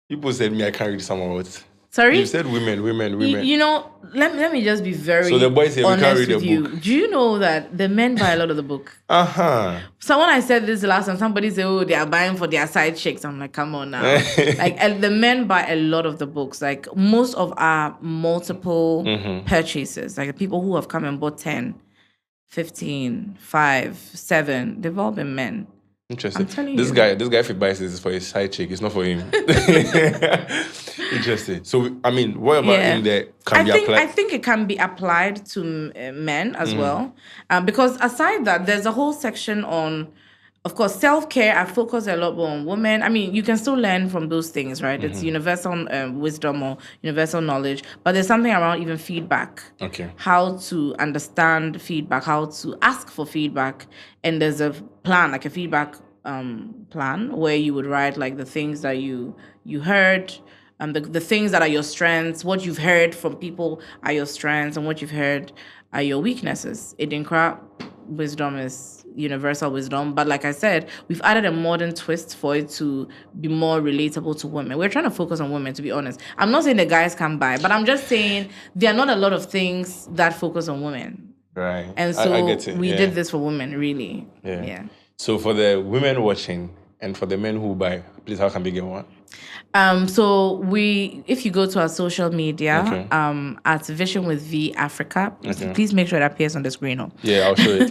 people said me I can't read some of it. Sorry? You said women. Let me just be very So the boys say we can't read with the you. book. Do you know that the men buy a lot of the book? So when I said this last time, somebody said, oh, they are buying for their side chicks. I'm like, come on now. And the men buy a lot of the books. Like most of our multiple purchases, like the people who have come and bought 10, 15, 5, 7, they've all been men. Interesting. I'm telling this you. guy, if he buys this, is for his side chick. It's not for him. Interesting. So, I mean, what about in there can be applied? I think it can be applied to men as well. Because aside that, there's a whole section on, of course, self-care. I focus a lot more on women. I mean, you can still learn from those things, right? It's universal wisdom or universal knowledge. But there's something around even feedback. Okay. How to understand feedback, how to ask for feedback. And there's a plan, like a feedback plan, where you would write like the things that you heard, the things that are your strengths, what you've heard from people are your strengths, and what you've heard are your weaknesses. Idinkra wisdom is universal wisdom, but like I said, we've added a modern twist for it to be more relatable to women. We're trying to focus on women, to be honest. I'm not saying the guys can buy, but I'm just saying there are not a lot of things that focus on women. Right. And so I get it. we did this for women, really. Yeah. So for the women watching and for the men who buy, please, how can we get one? So if you go to our social media, at Vision with V Africa, please make sure it appears on the screen. Yeah, I'll show it.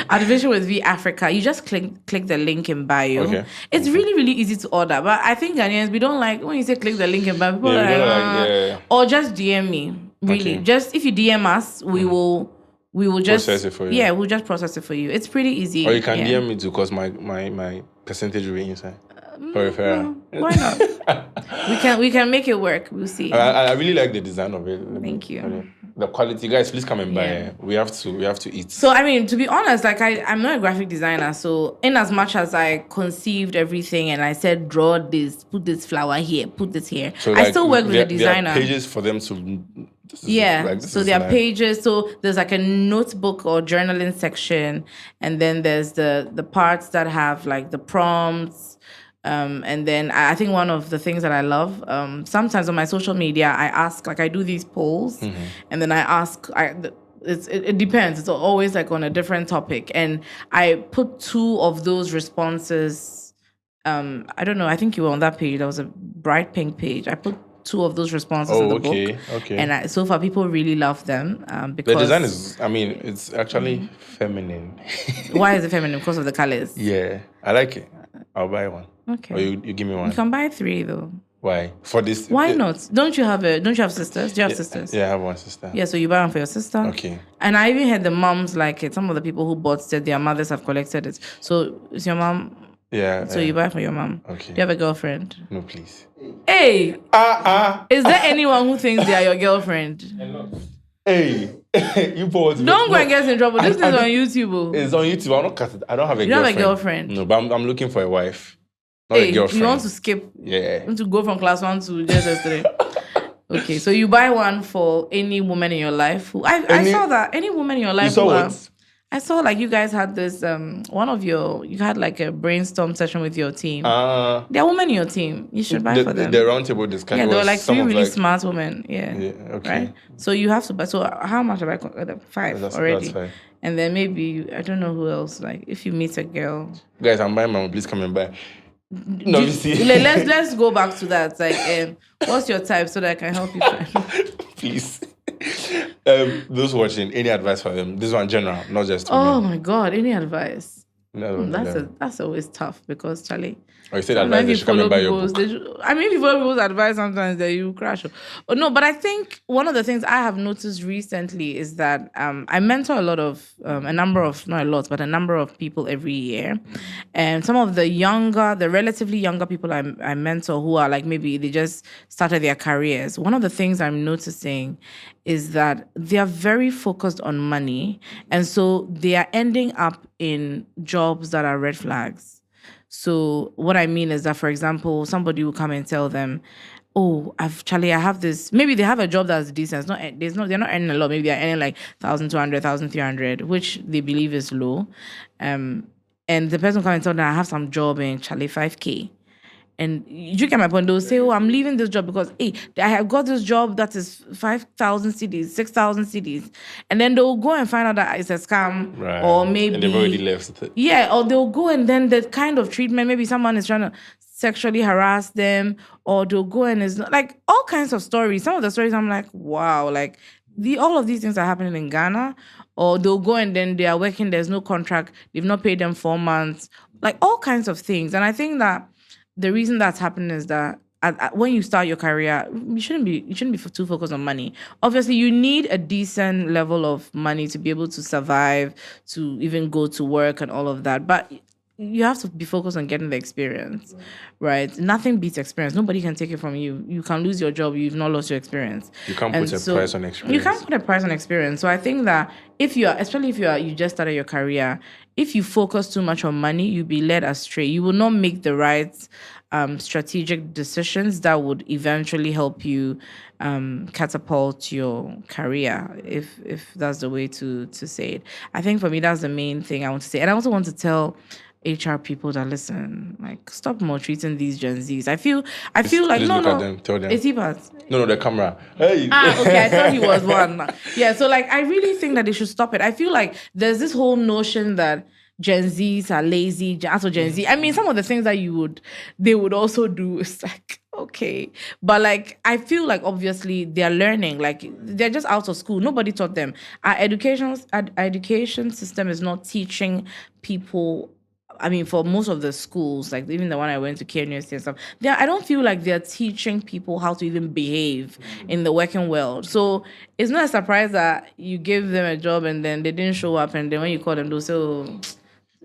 At Vision with V Africa, you just click the link in bio. It's really, really easy to order. But I think Ghanaians, we don't like when you say click the link in bio, people or just DM me. Really, just if you DM us, we will just process it for you. Yeah, we'll just process it for you. It's pretty easy. Or you can DM me too, because my percentage will be inside. Why not? we can make it work. We'll see. I really like the design of it. Thank you. The quality, guys, please come and buy it. We have to eat. So I mean, to be honest, like I'm not a graphic designer, so in as much as I conceived everything and I said draw this, put this flower here, put this here, so I still work with a designer. There are pages for them to. So there are pages. So there's like a notebook or journaling section, and then there's the parts that have like the prompts. And then I think one of the things that I love, sometimes on my social media, I ask, like I do these polls, and then I ask, it depends. It's always like on a different topic. And I put 2 of those responses, I don't know, I think you were on that page. That was a bright pink page. I put 2 of those responses in the book. Okay. And so far, people really love them because... The design is, I mean, it's actually feminine. Why is it feminine? Because of the colors? Yeah, I like it. I'll buy one. Okay. Or you give me one. You can buy 3 though. Why? For this? Why not? Don't you have sisters? Do you have sisters? Yeah, I have one sister. Yeah, so you buy one for your sister. Okay. And I even had the moms like it. Some of the people who bought said their mothers have collected it. So is your mom? Yeah. So you buy for your mom. Okay. Do you have a girlfriend? No, please. Hey. Is there anyone who thinks they are your girlfriend? Hey. You bought. Don't go and get in trouble. This is on YouTube. It's on YouTube. I'm not cut it. I don't have a girlfriend. You have a girlfriend? No, but I'm looking for a wife. Not a girlfriend. You want to skip? Yeah. You want to go from class 1 to just 3. Okay, so you buy one for any woman in your life. I saw that. Any woman in your life. You saw what? I saw like you guys had this, you had like a brainstorm session with your team. There are women in your team. You should buy for them. The roundtable discussion. Yeah, there were like 3 really smart women. Yeah. Okay. Right? So you have to buy. So how much have I? 5 already. That's 5. And then maybe, I don't know who else, like if you meet a girl. Guys, I'm buying mine. Please come and buy. No, you see. Let's go back to that. Like, what's your type so that I can help you find? Please. Those watching, any advice for them? This one general, not just. Oh my God, any advice? No, that's always tough because Charlie. Or you said advice, they should come and buy your book. I mean, if you follow people's advice, sometimes you crash. No, but I think one of the things I have noticed recently is that I mentor a number of people every year. And some of the relatively younger people I mentor who are like maybe they just started their careers. One of the things I'm noticing is that they are very focused on money. And so they are ending up in jobs that are red flags. So what I mean is that, for example, somebody will come and tell them, "Oh, I have this." Maybe they have a job that's decent. They're not earning a lot. Maybe they're earning like 1,200, 1,300, which they believe is low. And the person will come and tell them, "I have some job in 5K." And you get my point. They'll say, "Oh, I'm leaving this job because, hey, I have got this job that is 5,000 CDs, 6,000 CDs." And then they'll go and find out that it's a scam. Right. Or maybe... And they've already left it. Yeah, or they'll go and then the kind of treatment, maybe someone is trying to sexually harass them, or they'll go and it's like all kinds of stories. Some of the stories I'm like, wow, like all of these things are happening in Ghana, or they'll go and then they are working, there's no contract, they've not paid them 4 months, like all kinds of things. And I think that the reason that's happening is that when you start your career, you shouldn't be too focused on money. Obviously, you need a decent level of money to be able to survive, to even go to work and all of that. But you have to be focused on getting the experience, right? Nothing beats experience. Nobody can take it from you. You can lose your job. You've not lost your experience. You can't put a price on experience. You can't put a price on experience. So I think that especially if you just started your career, if you focus too much on money, you'll be led astray. You will not make the right strategic decisions that would eventually help you catapult your career, if that's the way to say it. I think for me, that's the main thing I want to say. And I also want to tell HR people that listen, like, stop maltreating these Gen Zs. I feel like look no, at them, tell them. Is he part? No, the camera. Hey. Okay, I thought he was one. Yeah, so like I really think that they should stop it. I feel like there's this whole notion that Gen Zs are lazy, also Gen Z. I mean, some of the things that they would also do is like, okay. But like, I feel like obviously they're learning, like they're just out of school. Nobody taught them. Our education system is not teaching people. I mean, for most of the schools, like even the one I went to, Care University and stuff, I don't feel like they're teaching people how to even behave in the working world. So it's not a surprise that you give them a job and then they didn't show up, and then when you call them, they'll say, oh,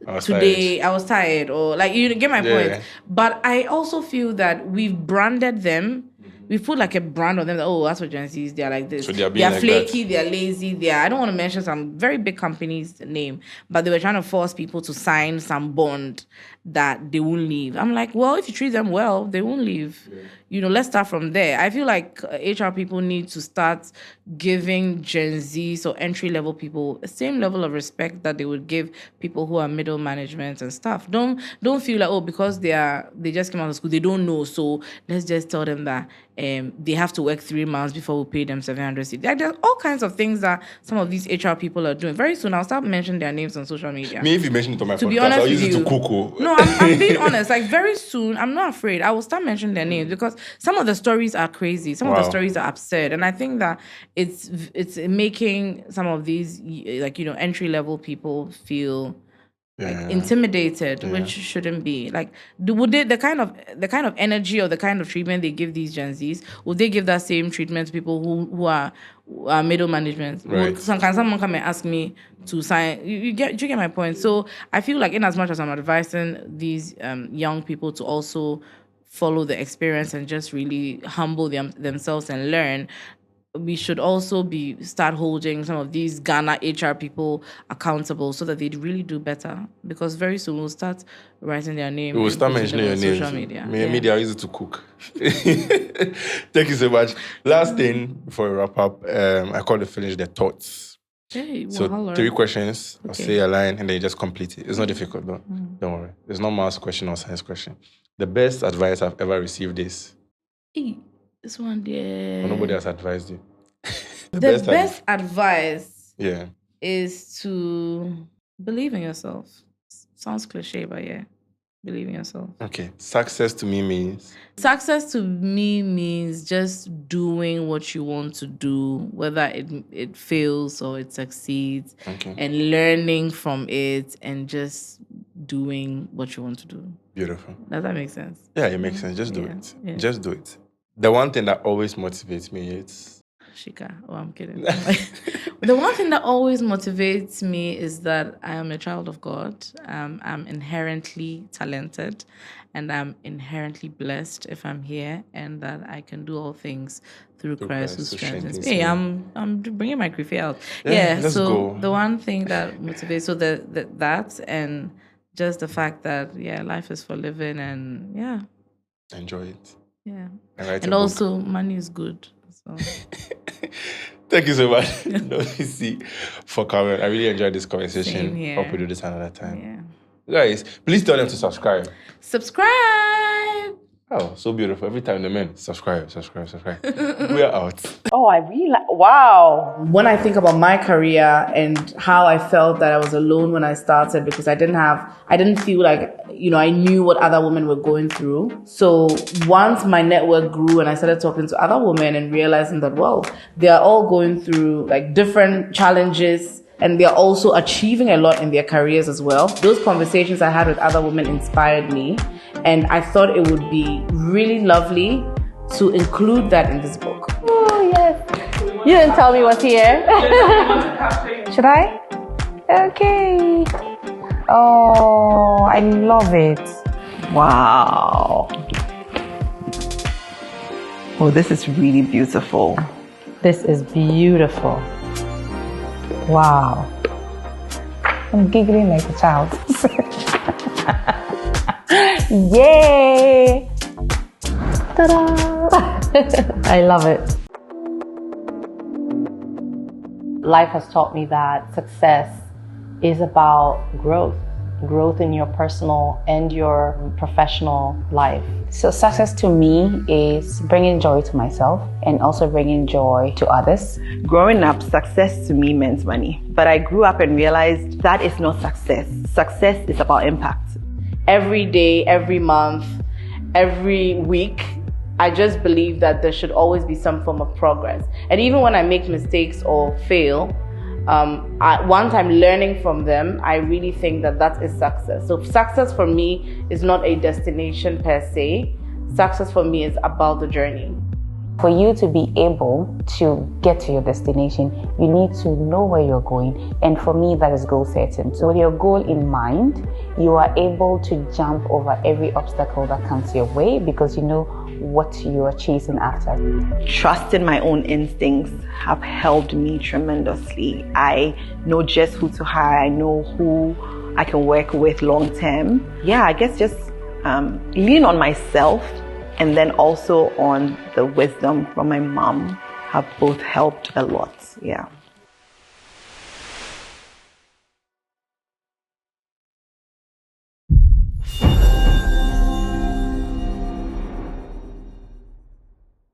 I was tired, or like, you get my point. But I also feel that we've branded them. We put like a brand on them that, oh, that's what Gen Zs, they're like this. So they're like flaky, they're lazy, I don't want to mention some very big companies' name, but they were trying to force people to sign some bond that they won't leave. I'm like, well, if you treat them well, they won't leave. Yeah. Let's start from there. I feel like HR people need to start giving Gen Zs or entry-level people the same level of respect that they would give people who are middle management and stuff. Don't feel like, oh, because they just came out of school, they don't know, so let's just tell them that they have to work 3 months before we pay them 700 cedis. Like, there's all kinds of things that some of these HR people are doing. Very soon, I'll start mentioning their names on social media. Me, if you mention it on my podcast, I'll use it to cook. No, I'm being honest. Like, very soon, I'm not afraid. I will start mentioning their names because some of the stories are crazy. Some of the stories are absurd. And I think that it's making some of these, like, entry-level people feel intimidated, which shouldn't be. Like, would they, the kind of energy or the kind of treatment they give these Gen Zs, would they give that same treatment to people who are middle management? Right. Can someone come and ask me to sign? You get my point. So I feel like, in as much as I'm advising these young people to also follow the experience and just really humble themselves and learn, we should also start holding some of these Ghana HR people accountable so that they really do better. Because very soon we'll start writing their name. We will start mentioning your name. Social media. Media are easy to cook. Thank you so much. Last thing before we wrap up, I call it finish the thoughts. Hey, so 3 questions. Okay. I'll say a line and then you just complete it. It's not difficult, though. Don't worry. There's no math question or science question. The best advice I've ever received is... This one there. Nobody has advised you. The best advice is to believe in yourself. Sounds cliche, but yeah. Believe in yourself. Okay. Success to me means just doing what you want to do, whether it fails or it succeeds, and learning from it and just doing what you want to do. Beautiful. Does that make sense? Yeah, it makes sense. Just do it. Yeah. Just do it. The one thing that always motivates me is... Shika. Oh, I'm kidding. The one thing that always motivates me is that I am a child of God. I'm inherently talented, and I'm inherently blessed if I'm here, and that I can do all things through Christ who strengthens me. Hey, I'm bringing my grief out. Let's go. The one thing that motivates, so that and just the fact that life is for living, and enjoy it. Yeah, and also money is good. So. Thank you so much, Norvisi, for coming. I really enjoyed this conversation. Same here. Hope we do this another time. Yeah. Guys, please tell them to subscribe. Subscribe! Oh, so beautiful. Every time the men subscribe. We are out. Oh, I really like, wow. When I think about my career and how I felt that I was alone when I started because I didn't feel like, I knew what other women were going through. So once my network grew and I started talking to other women and realizing that, well, they are all going through like different challenges and they're also achieving a lot in their careers as well. Those conversations I had with other women inspired me. And I thought it would be really lovely to include that in this book. Oh, yes. You didn't tell me what's here. Should I? Okay. Oh, I love it. Wow. Oh, this is really beautiful. This is beautiful. Wow. I'm giggling like a child. Yay! Ta-da! I love it. Life has taught me that success is about growth in your personal and your professional life. So success to me is bringing joy to myself and also bringing joy to others. Growing up, success to me meant money. But I grew up and realized that is not success. Success is about impact. Every day, every month, every week, I just believe that there should always be some form of progress. And even when I make mistakes or fail, once I'm learning from them, I really think that is success. So success for me is not a destination per se. Success for me is about the journey. For you to be able to get to your destination, you need to know where you're going. And for me, that is goal setting. So with your goal in mind, you are able to jump over every obstacle that comes your way because you know what you are chasing after. Trusting my own instincts have helped me tremendously. I know just who to hire. I know who I can work with long term. Yeah, I guess just lean on myself and then also on the wisdom from my mom have both helped a lot. Yeah.